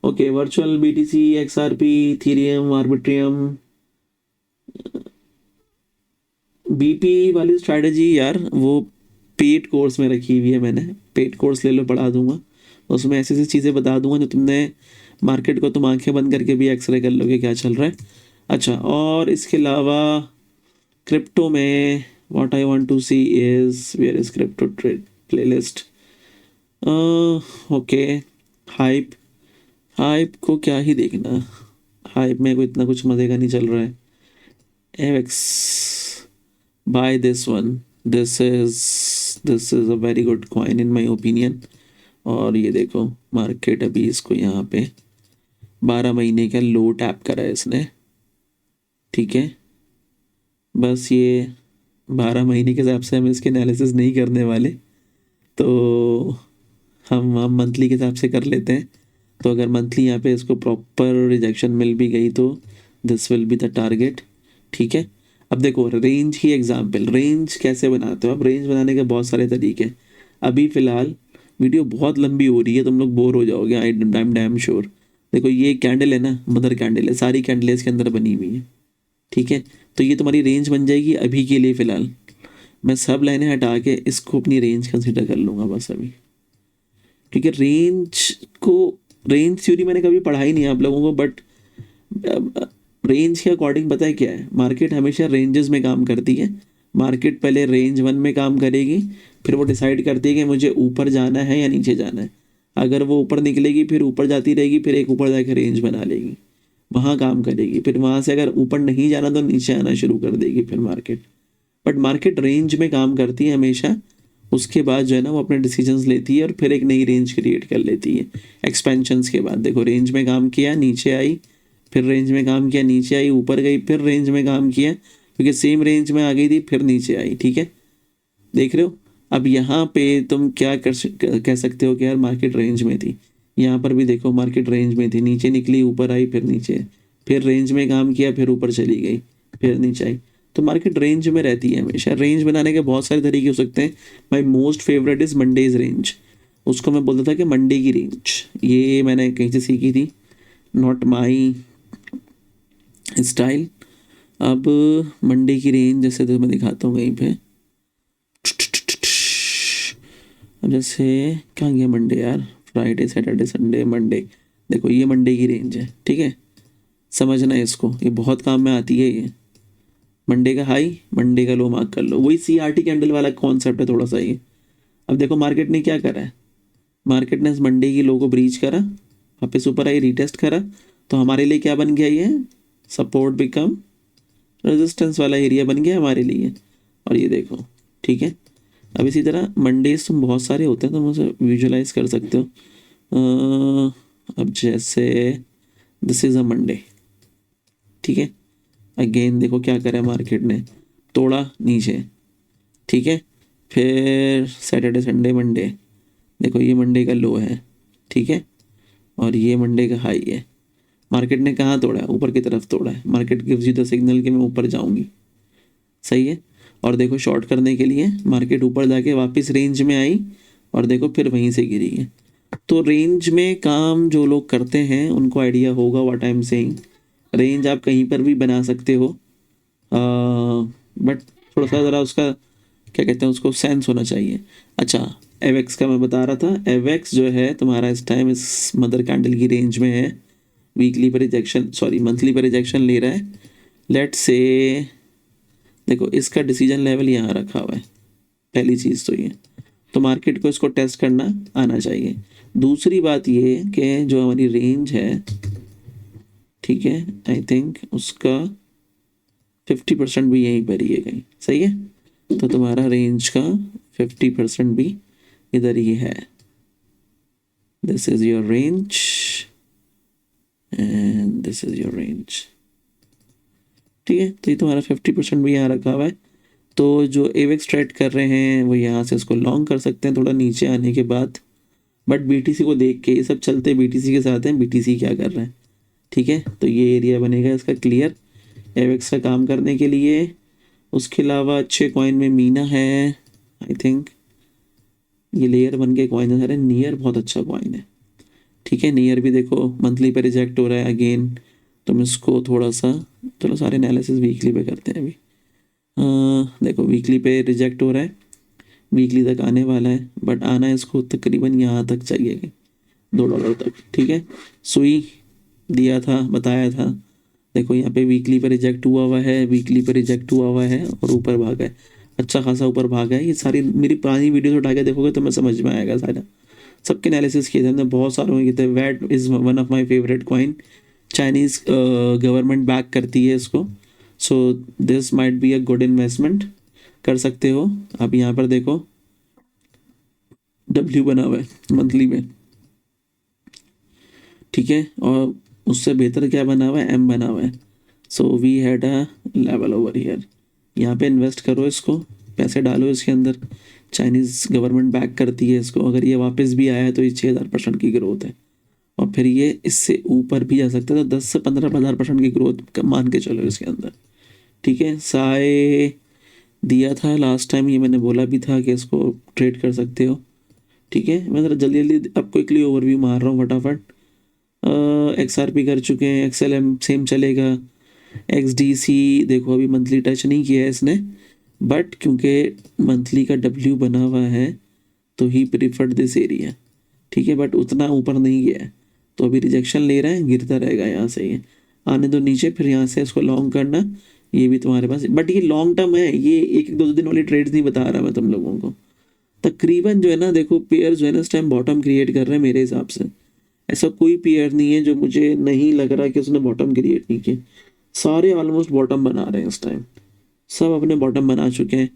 Okay, virtual BTC, XRP, Ethereum, Arbitrum, BP वाली स्ट्रैटेजी यार वो पेड कोर्स में रखी हुई है मैंने, पेड कोर्स ले लो, पढ़ा दूंगा, उसमें ऐसी ऐसी चीज़ें बता दूंगा जो तुमने मार्केट को तुम आंखें बंद करके भी एक्सरे कर लोगे क्या चल रहा है। अच्छा, और इसके अलावा क्रिप्टो में what I want to see is where is crypto trade playlist. Okay, hype, hype को क्या ही देखना, हाइप में कोई इतना कुछ मज़े का नहीं चल रहा है। Avax, buy this one, this is a very good coin in my opinion. और ये देखो मार्केट अभी इसको यहाँ पे 12 महीने का लो टैप करा है इसने। ठीक है, बस ये 12 महीने के हिसाब से हम इसके एनालिसिस नहीं करने वाले, तो हम मंथली के हिसाब से कर लेते हैं। तो अगर मंथली यहाँ पे इसको प्रॉपर रिजेक्शन मिल भी गई तो this will be the target. ठीक है, अब देखो रेंज की एग्जांपल, रेंज कैसे बनाते हो। अब रेंज बनाने के बहुत सारे तरीके हैं। अभी फ़िलहाल वीडियो बहुत लंबी हो रही है, तुम लोग बोर हो जाओगे, आई एम डैम श्योर। देखो ये कैंडल है ना, मदर कैंडल है, सारी कैंडल इसके अंदर बनी हुई है। ठीक है, तो ये तुम्हारी रेंज बन जाएगी अभी के लिए। फ़िलहाल मैं सब लाइनें हटा के इसको अपनी रेंज कंसिडर कर लूँगा बस अभी, क्योंकि रेंज थ्योरी मैंने कभी पढ़ा ही नहीं है आप लोगों को, बट रेंज के अकॉर्डिंग पता है क्या है, मार्केट हमेशा रेंजेस में काम करती है। मार्केट पहले रेंज 1 में काम करेगी, फिर वो डिसाइड करती है कि मुझे ऊपर जाना है या नीचे जाना है। अगर वो ऊपर निकलेगी फिर ऊपर जाती रहेगी, फिर एक ऊपर जाकर रेंज बना लेगी, वहाँ काम करेगी, फिर वहाँ से अगर ऊपर नहीं जाना तो नीचे आना शुरू कर देगी फिर मार्केट। बट मार्केट रेंज में काम करती है हमेशा, उसके बाद जो है ना वो अपने डिसीजंस लेती है और फिर एक नई रेंज क्रिएट कर लेती है एक्सपेंशंस के बाद। देखो रेंज में काम किया, नीचे आई, फिर रेंज में काम किया, नीचे आई, ऊपर गई, फिर रेंज में काम किया, क्योंकि सेम रेंज में आ गई थी, फिर नीचे आई। ठीक है, देख रहे हो। अब यहाँ पे तुम क्या कह सकते हो कि यार मार्केट रेंज में थी, यहाँ पर भी देखो मार्केट रेंज में थी, नीचे निकली, ऊपर आई, फिर नीचे, फिर रेंज में काम किया, फिर ऊपर चली गई, फिर नीचे आई। तो मार्केट रेंज में रहती है हमेशा। रेंज बनाने के बहुत सारे तरीके हो सकते हैं। My most favourite is Mondays range, उसको मैं बोलता था कि मंडे की रेंज, ये मैंने कहीं से सीखी थी, नॉट माई स्टाइल। अब मंडे की रेंज जैसे तो मैं दिखाता हूँ कहीं पे, अब जैसे कहाँ गया मंडे यार, फ्राइडे सैटरडे संडे मंडे, देखो ये मंडे की रेंज है। ठीक है, समझना है इसको, ये बहुत काम में आती है। ये मंडे का हाई, मंडे का लो मार्क कर लो, वही CRT कैंडल वाला कॉन्सेप्ट है थोड़ा सा ये। अब देखो मार्केट ने क्या करा है, मार्केट ने इस मंडे की लो को ब्रीच करा, वापस ऊपर आई, रीटेस्ट करा, तो हमारे लिए क्या बन गया, ये सपोर्ट बिकम रेजिस्टेंस वाला एरिया बन गया हमारे लिए। और ये देखो, ठीक है। अब इसी तरह मंडेज तुम बहुत सारे होते हैं, तुम उसे विजुलाइज कर सकते हो। अब जैसे दिस इज़ अ मंडे, ठीक है, अगेन देखो क्या करा है मार्केट ने, तोड़ा नीचे, ठीक है, फिर सैटरडे संडे मंडे, देखो ये मंडे का लो है, ठीक है, और ये मंडे का हाई है। मार्केट ने कहाँ तोड़ा है, ऊपर की तरफ तोड़ा है। Market gives you the signal कि मैं ऊपर जाऊंगी, सही है। और देखो शॉर्ट करने के लिए मार्केट ऊपर जाके वापस रेंज में आई और देखो फिर वहीं से गिरी है। तो रेंज में काम जो लोग करते हैं उनको आइडिया होगा what I am saying. Range आप कहीं पर भी बना सकते हो, बट थोड़ा सा ज़रा उसका क्या कहते हैं, उसको सेंस होना चाहिए। अच्छा, एवेक्स का मैं बता रहा था, एवेक्स जो है तुम्हारा इस टाइम इस मदर कैंडल की रेंज में है, वीकली पर रिजेक्शन, सॉरी मंथली पर रिजेक्शन ले रहा है। लेट से देखो इसका डिसीजन लेवल यहाँ रखा हुआ है, पहली चीज़ तो ये। तो मार्केट को इसको टेस्ट करना आना चाहिए। दूसरी बात ये कि जो हमारी रेंज है, ठीक है, आई थिंक उसका 50% भी यहीं पर ही है कहीं, सही है। तो तुम्हारा रेंज का 50% भी इधर ही है। This is your range and this is your range, ठीक है। तो ये तुम्हारा 50% भी यहाँ रखा हुआ है। तो जो एवेक्स ट्रेड कर रहे हैं वो यहाँ से इसको लॉन्ग कर सकते हैं थोड़ा नीचे आने के बाद, बट बीटीसी को देख के, ये सब चलते बीटीसी के साथ हैं, बीटीसी क्या कर रहे हैं, ठीक है। तो ये एरिया बनेगा इसका क्लियर एवेक्स का काम करने के लिए। उसके अलावा अच्छे कॉइन में मीना है, आई थिंक ये लेयर बन के कॉइन है सारे। नियर बहुत अच्छा कॉइन है, ठीक है। नियर भी देखो मंथली पे रिजेक्ट हो रहा है अगेन। तुम इसको थोड़ा सा, चलो सारे एनालिसिस वीकली पे करते हैं अभी। देखो वीकली पे रिजेक्ट हो रहा है, वीकली तक आने वाला है, बट आना इसको तकरीबन यहाँ तक चाहिए, $2 तक, ठीक है। सुई दिया था, बताया था, देखो यहाँ पे वीकली पे रिजेक्ट हुआ है, वीकली पे रिजेक्ट हुआ है और ऊपर भागा है, अच्छा खासा ऊपर भागा है। ये सारी मेरी पुरानी वीडियोस उठा के देखोगे तो मैं समझ में आएगा सारा, सबके एनालिसिस किए थे हमने, बहुत सारों के थे। What is one of my favourite coin, Chinese government back करती है इसको, so this might be a good investment, कर सकते हो। आप यहाँ पर देखो डब्ल्यू बना हुआ है मंथली में, ठीक है, और उससे बेहतर क्या बना हुआ है, एम बना हुआ है। So we had a level over here, यहाँ पे इन्वेस्ट करो इसको, पैसे डालो इसके अंदर। चाइनीज़ गवर्नमेंट बैक करती है इसको, अगर ये वापस भी आया तो ये 6000% की ग्रोथ है, और फिर ये इससे ऊपर भी जा सकता है, तो 10 से 15,000% की ग्रोथ मान के चलो इसके अंदर, ठीक है। साए दिया था लास्ट टाइम, ये मैंने बोला भी था कि इसको ट्रेड कर सकते हो, ठीक है। मैं ज़रा जल्दी जल्दी अब क्विकली ओवरव्यू मार रहा हूँ फटाफट। XRP कर चुके हैं, XLM सेम चलेगा, XDC देखो अभी मंथली टच नहीं किया है इसने, बट क्योंकि मंथली का W बना हुआ है तो ही प्रीफर्ड दिस एरिया, ठीक है, बट उतना ऊपर नहीं गया है, तो अभी रिजेक्शन ले रहा है, गिरता रहेगा यहाँ से, ये आने दो नीचे, फिर यहाँ से इसको लॉन्ग करना। ये भी तुम्हारे पास, बट ये लॉन्ग टर्म है, ये एक दो दिन वाली ट्रेड्स नहीं बता रहा मैं तुम लोगों को। तकरीबन जो है ना, देखो पेयर जो है ना इस टाइम बॉटम क्रिएट कर रहे हैं मेरे हिसाब से, ऐसा कोई पेयर नहीं है जो मुझे नहीं लग रहा कि उसने बॉटम क्रिएट नहीं किया, सारे ऑलमोस्ट बॉटम बना रहे हैं इस टाइम, सब अपने बॉटम बना चुके हैं।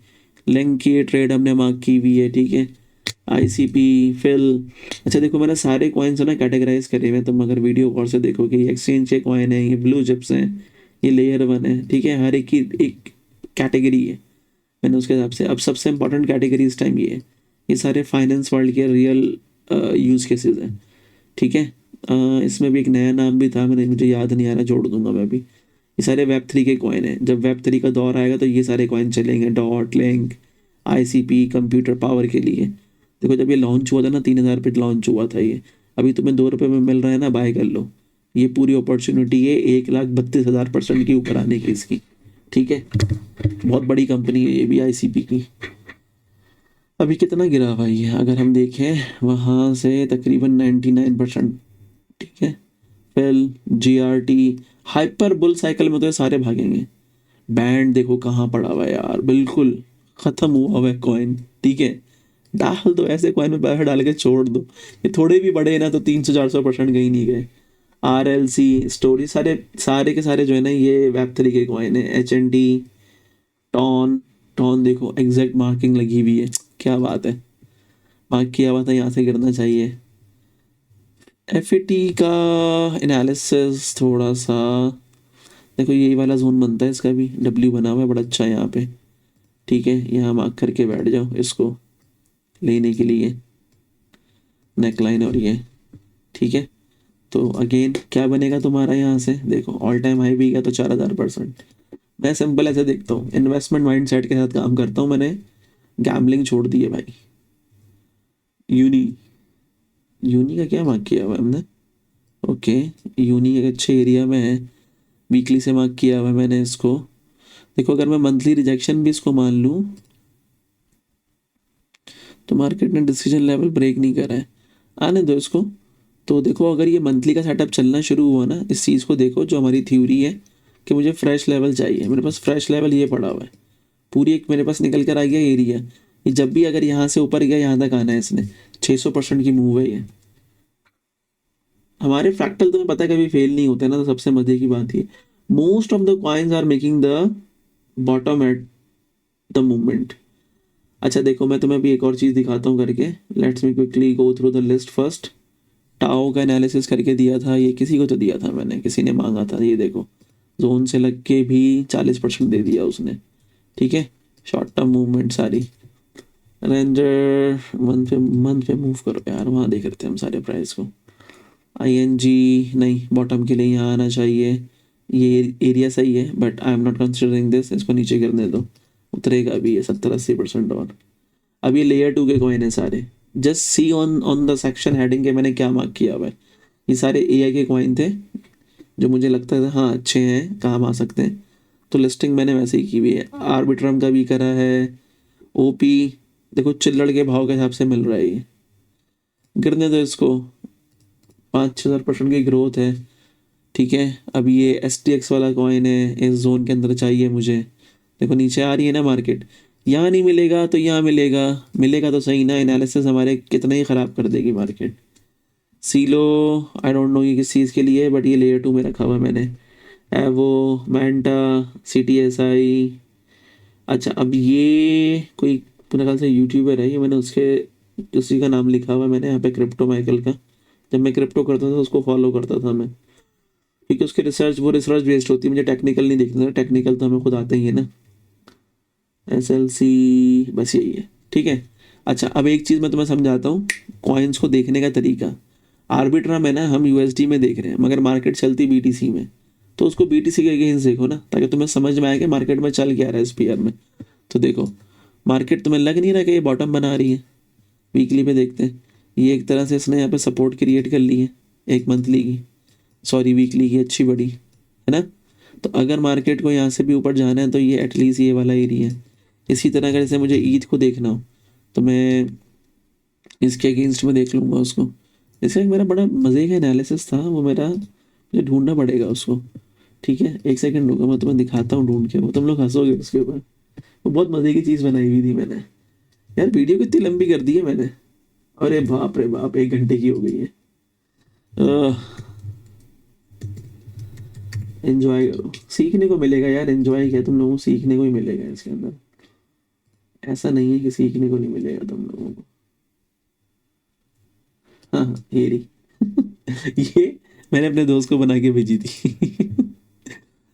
लेंग की ये ट्रेड हमने मार्क की हुई है, ठीक है। ICP फिल, अच्छा देखो मैंने सारे कॉइन्स ना कैटेगराइज करे हुए हैं, तुम अगर वीडियो गौर से देखोगे, ये एक्सचेंज के कॉइन है, ये ब्लू चिप्स हैं, ये लेयर 1 है, ठीक है। हर एक की एक कैटेगरी है, मैंने उसके हिसाब से, अब सबसे इंपॉर्टेंट कैटेगरी इस टाइम ये है, ये सारे फाइनेंस वर्ल्ड के रियल यूज़ केसेस हैं, ठीक है। इसमें भी एक नया नाम भी था, मैंने मुझे याद नहीं आ रहा, जोड़ दूंगा मैं भी। ये सारे Web3 के कॉइन हैं, जब Web3 का दौर आएगा तो ये सारे कॉइन चलेंगे, dot link ICP computer power के लिए। देखो जब ये लॉन्च हुआ था ना, 3000 पे लॉन्च हुआ था ये, अभी तुम्हें $2 में मिल रहा है ना, बाय कर लो, ये पूरी अपॉर्चुनिटी है 1,32,000% की ऊपर आने की इसकी, ठीक है। बहुत बड़ी कंपनी है ये भी ICP की। अभी कितना गिरा हुआ ये, अगर हम देखें वहाँ से तकरीबन 99%, ठीक है। FIL GRT hyper bull cycle में तो ये सारे भागेंगे। बैंड देखो कहाँ पड़ा हुआ है यार, बिल्कुल ख़त्म हुआ हुआ है कॉइन, ठीक है। डाल दो ऐसे कॉइन में, पैसा डाल के छोड़ दो, ये थोड़े भी बड़े ना तो 300-400% कहीं नहीं गए। RLC स्टोरी सारे सारे के सारे जो है ना, ये Web3 के कॉइन है। HNT टॉन, टॉन देखो एग्जैक्ट मार्किंग लगी हुई है, क्या बात है, मार्क किया हुआ था, यहाँ से गिरना चाहिए। FAT का एनालिसिस थोड़ा सा देखो, यही वाला जोन बनता है इसका भी, W बना हुआ है बड़ा अच्छा यहाँ पे, ठीक है। यहाँ मार्क करके बैठ जाओ इसको लेने के लिए, नेकलाइन और ये, ठीक है। तो अगेन क्या बनेगा तुम्हारा, यहाँ से देखो ऑल टाइम हाई भी गया तो 4000%। मैं सिंपल ऐसे देखता हूँ, इन्वेस्टमेंट माइंडसेट के साथ काम करता हूँ, मैंने गैम्बलिंग छोड़ दी है भाई। यूनी का क्या मार्क किया हुआ है हमने, ओके। यूनी एक अच्छे एरिया में है, वीकली से मार्क किया हुआ है मैंने इसको। देखो अगर मैं मंथली रिजेक्शन भी इसको मान लूँ तो मार्केट ने डिसीजन लेवल ब्रेक नहीं करा है, आने दो इसको। तो देखो अगर ये मंथली का सेटअप चलना शुरू हुआ ना, इस चीज़ को देखो, जो हमारी थ्योरी है कि मुझे फ्रेश लेवल चाहिए, मेरे पास फ्रेश लेवल ये पड़ा हुआ है, पूरी एक मेरे पास निकल कर आ गया एरिया, ये जब भी अगर यहाँ से ऊपर गया यहाँ तक आना है इसने, 600% की मूव है ये। हमारे फ्रैक्टल तुम्हें पता है कभी फेल नहीं होते ना, तो सबसे मजे की बात ये, most of the coins are making the bottom at the moment. अच्छा देखो, मैं तुम्हें अभी एक और चीज़ दिखाता हूँ करके। Let's me quickly go through the list first. Tau का एनालिसिस करके दिया था, ये किसी को तो दिया था मैंने, किसी ने मांगा था। ये देखो, जोन से लग के भी 40% दे दिया उसने, ठीक है। शॉर्ट टर्म मूवमेंट सारी, रेंजर मंथ पे मूव करो यार, वहाँ देख रहे थे हम सारे प्राइस को। ING नहीं, बॉटम के लिए यहाँ आना चाहिए, ये एरिया सही है, but I am not considering this, इसको नीचे गिरने दो, उतरेगा अभी ये 70-80% और। अब ये लेयर 2 के कॉइन है सारे, just see on on the section heading के मैंने क्या मार्क किया हुआ है। ये सारे AI के कॉइन थे जो मुझे लगता था हाँ अच्छे हैं, काम आ सकते हैं, तो लिस्टिंग मैंने वैसे ही की हुई है। आर्बिट्रम का भी करा है। OP देखो चिल्लड़ के भाव के हिसाब से मिल रहा है ये, गिरने दो इसको, 5-6% की ग्रोथ है, ठीक है। अब ये STX वाला कॉइन है, इस जोन के अंदर चाहिए मुझे। देखो नीचे आ रही है ना मार्केट, यहाँ नहीं मिलेगा तो यहाँ मिलेगा, मिलेगा तो सही ना। एनालिसिस हमारे कितना ही ख़राब कर देगी market. Silo I don't no ये किस चीज़ के लिए है, बट ये लेयर 2 में रखा हुआ है मैंने। एवो, मैंटा, CTSI। अच्छा अब ये कोई मेरे ख्याल से यूट्यूबर है, ये मैंने उसके उसी का नाम लिखा हुआ है मैंने यहाँ पे, क्रिप्टो माइकल का। जब मैं क्रिप्टो करता था उसको फॉलो करता था मैं, क्योंकि उसकी रिसर्च बेस्ड होती है, मुझे टेक्निकल नहीं देखना था, टेक्निकल तो हमें खुद आते ही है ना। SLC बस यही है, ठीक है। अच्छा अब एक चीज़ मैं तुम्हें समझाता हूँ, कॉइन्स को देखने का तरीका। आर्बिट्रम है ना, हम USD में देख रहे हैं, मगर मार्केट चलती BTC में, तो उसको BTC के अगेंस्ट देखो ना, ताकि तुम्हें समझ में आए कि मार्केट में चल क्या रहा है इस पेयर में। तो देखो मार्केट तुम्हें लग नहीं रहा कि ये बॉटम बना रही है। वीकली पे देखते हैं, ये एक तरह से इसने यहाँ पे सपोर्ट क्रिएट कर ली है, एक मंथली की, सॉरी वीकली की, अच्छी बड़ी है ना। तो अगर मार्केट को यहाँ से भी ऊपर जाना है तो ये एटलीस्ट ये वाला एरिया है। इसी तरह अगर जैसे मुझे ईद को देखना हो तो मैं इसके अगेंस्ट में देख लूँगा उसको। जैसे एक मेरा बड़ा मज़े का एनालिसिस था वो मेरा, मुझे ढूंढना पड़ेगा उसको, ठीक है। एक सेकंड रुको, मैं तुम्हें दिखाता हूँ ढूंढ के, वो तुम लोग हंसोगे उसके ऊपर। वो बहुत मज़े की चीज़ बनाई हुई थी मैंने यार, वीडियो कितनी लंबी कर दी है मैंने, अरे बाप रे बाप, 1 घंटे की हो गई है। एंजॉय करो, सीखने को मिलेगा यार, एंजॉय क्या, तुम लोगों को सीखने को ही मिलेगा इसके अंदर, ऐसा नहीं है कि सीखने को नहीं मिलेगा तुम लोगों को। हाँ हाँ ये रही ये मैंने अपने दोस्त को बना के भेजी थी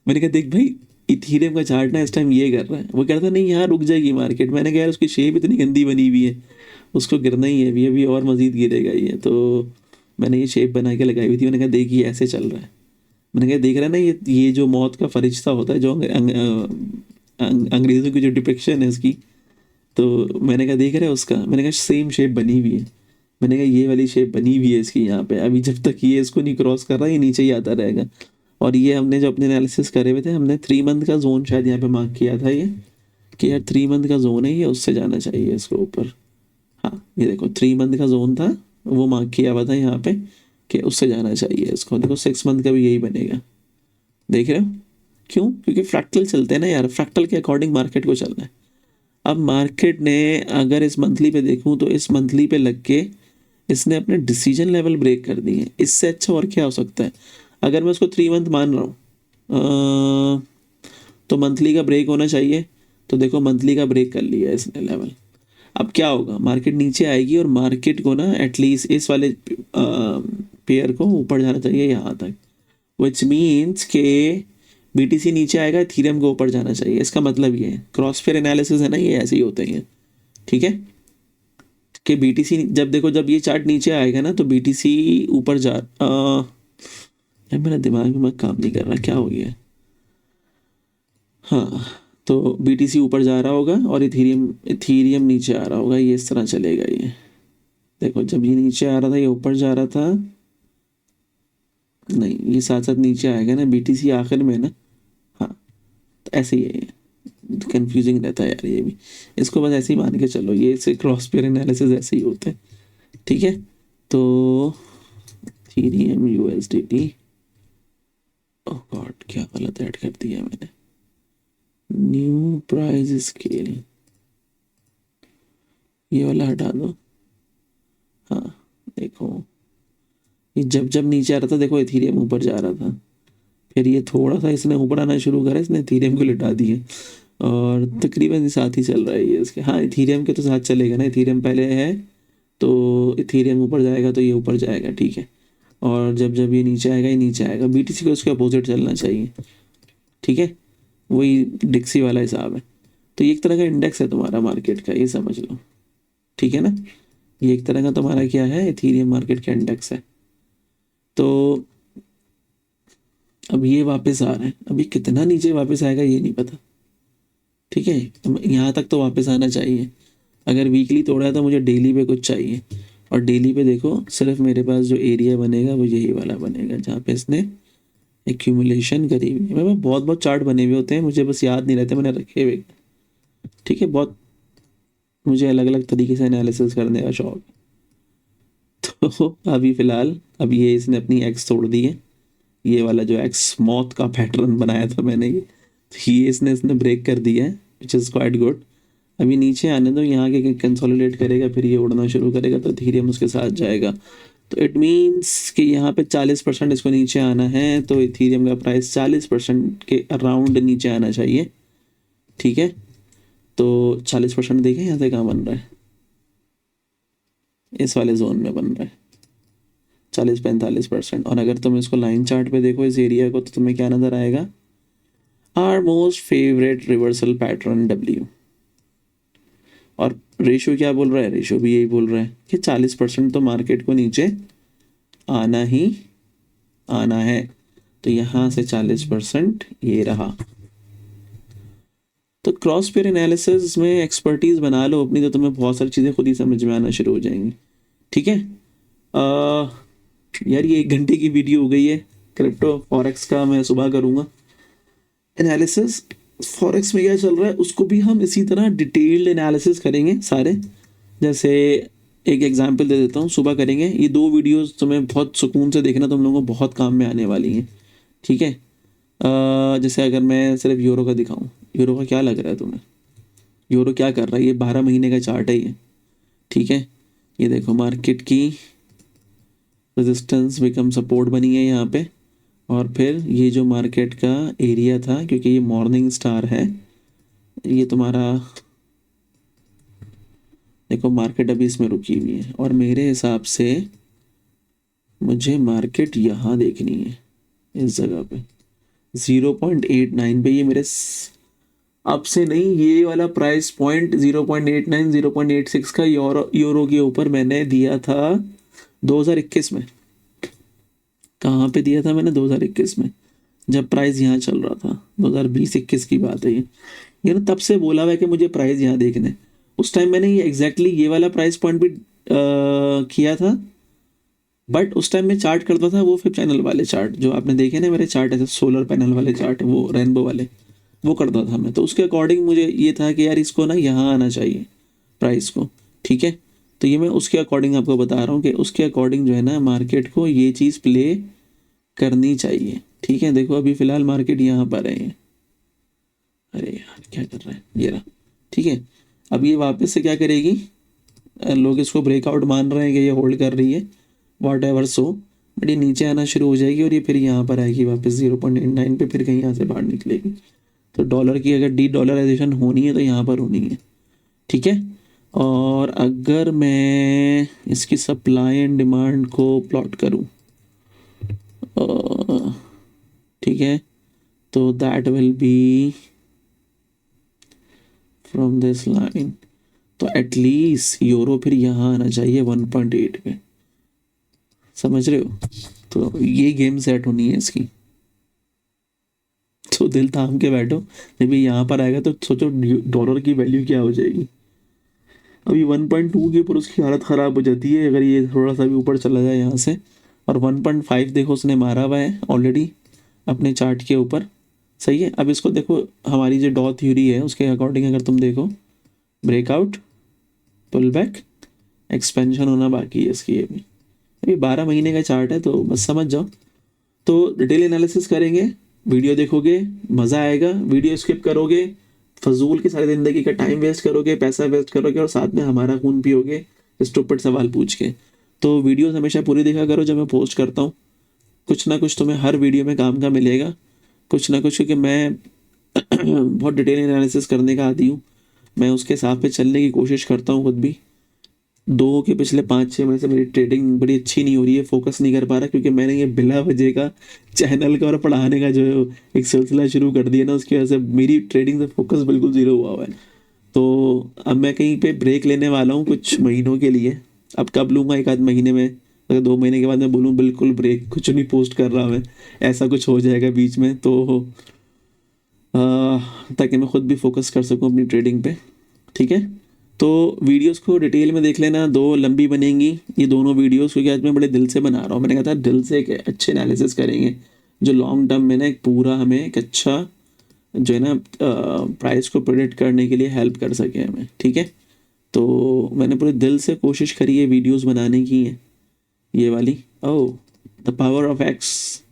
मैंने कहा देख भाई, इथीरियम का चार्ट ना इस टाइम ये कर रहा है, वो कहता नहीं यहाँ रुक जाएगी मार्केट। मैंने कहा यार उसकी शेप इतनी गंदी बनी हुई है, उसको गिरना ही है अभी, अभी और मजीद गिरेगा ये। तो मैंने ये शेप बना के लगाई हुई थी, मैंने कहा देखिए ऐसे चल रहा है। मैंने कहा देख रहा है ना, ये जो मौत का फरिश्ता होता है, जो अंग्रेज़ों की जो डिपिक्शन है इसकी, तो मैंने कहा देख रहा है उसका, मैंने कहा सेम शेप बनी हुई है। मैंने कहा ये वाली शेप बनी हुई है इसकी यहाँ पे, अभी जब तक ये इसको नहीं क्रॉस कर रहा ये नीचे ही आता रहेगा। और ये हमने जो अपने एनालिसिस करे हुए थे, हमने 3 मंथ का जोन शायद यहाँ पे मार्क किया था ये, कि यार 3 मंथ का जोन है ये, उससे जाना चाहिए इसको ऊपर। हाँ ये देखो 3 मंथ का जोन था, वो मार्क किया हुआ था यहाँ पे कि उससे जाना चाहिए इसको। देखो 6 मंथ का भी यही बनेगा, देख रहे हो क्यों? क्योंकि फ्रैक्टल चलते हैं ना यार, फ्रैक्टल के अकॉर्डिंग मार्केट को चलना है। अब मार्केट ने अगर इस मंथली पे देखूं तो इस मंथली पे लग के इसने अपने डिसीजन लेवल ब्रेक कर दिए, इससे अच्छा और क्या हो सकता है। अगर मैं उसको 3 मंथ मान रहा हूँ तो मंथली का ब्रेक होना चाहिए, तो देखो मंथली का ब्रेक कर लिया इसने लेवल। अब क्या होगा, मार्केट नीचे आएगी और मार्केट को ना एटलीस्ट इस वाले पेयर को ऊपर जाना चाहिए यहाँ तक, विच मीन्स के BTC नीचे आएगा, इथेरियम को ऊपर जाना चाहिए। इसका मतलब ये है, क्रॉसफेयर एनालिसिस है ना, ये ऐसे ही होते हैं, ठीक है। कि BTC जब देखो, जब ये चार्ट नीचे आएगा ना तो BTC ऊपर जा यार मेरा दिमाग में काम नहीं कर रहा, क्या हो गया। हाँ तो BTC ऊपर जा रहा होगा और इथेरियम इथेरियम नीचे आ रहा होगा, ये इस तरह चलेगा ये। देखो जब ये नीचे आ रहा था ये ऊपर जा रहा था, नहीं ये साथ साथ नीचे आएगा ना, BTC आखिर में ना। हाँ तो ऐसे ही है, कंफ्यूजिंग रहता है यार ये भी, इसको बस ऐसे ही मान के चलो, ये इससे क्रॉस पेयर एनालिसिस ऐसे ही होते हैं, ठीक है। तो इथेरियम USDT, ओह गॉड क्या गलत ऐड कर दिया मैंने, न्यू प्राइस स्केल, ये वाला हटा दो। हाँ देखो, ये जब जब नीचे आ रहा था देखो इथीरियम ऊपर जा रहा था, फिर ये थोड़ा सा इसने ऊपर आना शुरू करा, इसने इथीरियम को लिटा दिए और तकरीबन साथ ही चल रहा है ये इसके। हाँ इथीरियम के तो साथ चलेगा ना, इथीरियम पहले है तो इथीरियम ऊपर जाएगा तो ये ऊपर जाएगा, ठीक है। और जब जब ये नीचे आएगा ये नीचे आएगा, बीटीसी को उसके अपोजिट चलना चाहिए, ठीक है। वही डिक्सी वाला हिसाब है। तो ये एक तरह का इंडेक्स है तुम्हारा मार्केट का, ये समझ लो, ठीक है ना। ये एक तरह का तुम्हारा क्या है, इथीरियम मार्केट का इंडेक्स है। तो अब ये वापस आ रहा है, अभी कितना नीचे वापस आएगा ये नहीं पता, ठीक है। यहाँ तक तो वापस आना चाहिए। अगर वीकली तोड़ा है तो मुझे डेली पे कुछ चाहिए, और डेली पे देखो सिर्फ मेरे पास जो एरिया बनेगा वो यही वाला बनेगा जहाँ पे इसने एक्यूमुलेशन करी हुई है। मेरे पास बहुत बहुत चार्ट बने हुए होते हैं, मुझे बस याद नहीं रहते, मैंने रखे हुए, ठीक है। बहुत मुझे अलग अलग तरीके से एनालिसिस करने का शौक है। तो अभी फिलहाल अब ये इसने अपनी एक्स तोड़ दी है, ये वाला जो एक्स मौत का पैटर्न बनाया था मैंने, ये इसने ब्रेक कर दिया है, विच इज़ क्वाइट गुड। अभी नीचे आने दो, यहाँ के कंसोलिडेट करेगा, फिर ये उड़ना शुरू करेगा तो इथीरियम उसके साथ जाएगा। तो इट मीन्स कि यहाँ पे 40% इसको नीचे आना है, तो इथीरियम का प्राइस 40% के अराउंड नीचे आना चाहिए, ठीक है। तो 40% देखें यहाँ से कहाँ बन रहा है, इस वाले जोन में बन रहा है 40-45%। और अगर तुम इसको लाइन चार्ट पे देखो इस एरिया को, तो तुम्हें क्या नज़र आएगा, our most favourite reversal pattern W. और रेशो क्या बोल रहा है, रेशो भी यही बोल रहा है कि 40% तो मार्केट को नीचे आना ही आना है। तो यहाँ से 40% ये रहा। तो क्रॉस पेयर एनालिसिस में एक्सपर्टीज बना लो अपनी, तो तुम्हें बहुत सारी चीज़ें खुद ही समझ में आना शुरू हो जाएंगी, ठीक है। यार ये 1 घंटे की वीडियो हो गई है। क्रिप्टो फॉरेक्स का मैं सुबह करूँगा एनालिसिस, फॉरेक्स में क्या चल रहा है उसको भी हम इसी तरह डिटेल्ड एनालिसिस करेंगे सारे। जैसे एक एग्जांपल दे देता हूँ, सुबह करेंगे ये 2 वीडियोस, तुम्हें बहुत सुकून से देखना, तुम लोगों को बहुत काम में आने वाली हैं, ठीक है। जैसे अगर मैं सिर्फ यूरो का दिखाऊं, यूरो का क्या लग रहा है तुम्हें, यूरो क्या कर रहा है, ये 12 महीने का चार्ट है ये, ठीक है। ये देखो मार्केट की रेजिस्टेंस बिकम सपोर्ट बनी है यहाँ पे, और फिर ये जो मार्केट का एरिया था, क्योंकि ये मॉर्निंग स्टार है, ये तुम्हारा देखो मार्केट अभी इसमें रुकी हुई है, और मेरे हिसाब से मुझे मार्केट यहाँ देखनी है इस जगह पे 0.89 पे। ये मेरे अब से नहीं, ये वाला प्राइस पॉइंट 0.89 0.86 का यूरो के ऊपर मैंने दिया था 2021 में। कहाँ पे दिया था मैंने, 2021 में, जब प्राइस यहाँ चल रहा था। 2020-21 की बात है ये ना, तब से बोला हुआ है कि मुझे प्राइस यहाँ देखने। उस टाइम मैंने ये एग्जैक्टली ये वाला प्राइस पॉइंट भी किया था, बट उस टाइम मैं चार्ट करता था वो 5 चैनल वाले चार्ट, जो आपने देखे ना मेरे चार्ट ऐसे सोलर पैनल वाले चार्ट, वो रेनबो वाले, वो करता था मैं। तो उसके अकॉर्डिंग मुझे ये था कि यार इसको ना यहाँ आना चाहिए प्राइस को, ठीक है। तो ये मैं उसके अकॉर्डिंग आपको बता रहा हूँ कि उसके अकॉर्डिंग जो है ना मार्केट को ये चीज़ प्ले करनी चाहिए, ठीक है। देखो अभी फ़िलहाल मार्केट यहाँ पर है, अरे यार क्या कर रहा है ये रहा, ठीक है। अब ये वापस से क्या करेगी, लोग इसको ब्रेकआउट मान रहे हैं कि ये होल्ड कर रही है, वॉट एवर सो, बट ये नीचे आना शुरू हो जाएगी और ये फिर यहाँ पर आएगी वापस 0.89 पे, फिर कहीं यहाँ से बाहर निकलेगी। तो डॉलर की अगर डी डॉलराइजेशन होनी है तो यहाँ पर होनी है, ठीक है। और अगर मैं इसकी सप्लाई एंड डिमांड को प्लॉट करूँ, ठीक है, तो that will be from this line. तो एटलीस्ट यूरो फिर यहाँ आना चाहिए 1.8 पे, समझ रहे हो। तो ये गेम सेट होनी है इसकी, तो दिल थाम के बैठो, जब ये यहाँ पर आएगा तो सोचो डॉलर की वैल्यू क्या हो जाएगी। अभी 1.2 के ऊपर उसकी हालत ख़राब हो जाती है अगर ये थोड़ा सा भी ऊपर चला जाए यहाँ से। और 1.5 देखो उसने मारा हुआ है ऑलरेडी अपने चार्ट के ऊपर, सही है। अब इसको देखो हमारी जो डॉ थ्योरी है उसके अकॉर्डिंग अगर तुम देखो, ब्रेकआउट, पुल बैक, एक्सपेंशन होना बाकी है इसकी। अभी 12 महीने का चार्ट है, तो बस समझ जाओ। तो डिटेल एनालिसिस करेंगे, वीडियो देखोगे मज़ा आएगा, वीडियो स्किप करोगे फजूल की सारी ज़िंदगी का टाइम वेस्ट करोगे, पैसा वेस्ट करोगे और साथ में हमारा खून पियोगे स्टूपिड सवाल पूछ के। तो वीडियोस हमेशा पूरी देखा करो जब मैं पोस्ट करता हूँ, कुछ ना कुछ तुम्हें हर वीडियो में काम का मिलेगा, कुछ ना कुछ, क्योंकि मैं बहुत डिटेल एनालिसिस करने का आदी हूँ। मैं उसके हिसाब पे चलने की कोशिश करता हूँ खुद भी। दो के पिछले 5-6 महीने से मेरी ट्रेडिंग बड़ी अच्छी नहीं हो रही है, फोकस नहीं कर पा रहा, क्योंकि मैंने ये बिला वजह का चैनल का और पढ़ाने का जो एक सिलसिला शुरू कर दिया ना, उसकी वजह से मेरी ट्रेडिंग से फोकस बिल्कुल ज़ीरो हुआ है। तो अब मैं कहीं पे ब्रेक लेने वाला हूँ कुछ महीनों के लिए। अब कब लूँगा, एक आध महीने में, अगर 2 महीने के बाद मैं बोलूँ बिल्कुल ब्रेक, कुछ नहीं पोस्ट कर रहा मैं, ऐसा कुछ हो जाएगा बीच में, तो ताकि मैं खुद भी फोकस कर सकूँ अपनी ट्रेडिंग पे। ठीक है, तो वीडियोस को डिटेल में देख लेना, 2 लंबी बनेंगी ये दोनों वीडियोस, क्योंकि आज मैं बड़े दिल से बना रहा हूँ। मैंने कहा था दिल से एक अच्छे एनालिसिस करेंगे जो लॉन्ग टर्म में ना एक पूरा हमें एक अच्छा जो है ना प्राइस को प्रेडिक्ट करने के लिए हेल्प कर सके हमें। ठीक है, तो मैंने पूरे दिल से कोशिश करी है वीडियोस बनाने की है ये वाली। Oh, the power of X,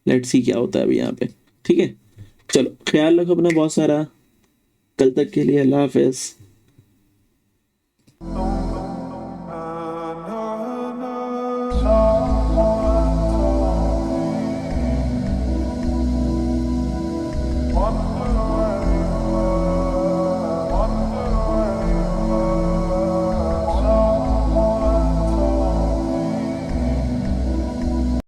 let's see क्या होता है अभी यहाँ पे। ठीक है, चलो ख्याल रखो अपना बहुत सारा, कल तक के लिए अल्लाह हाफिज़।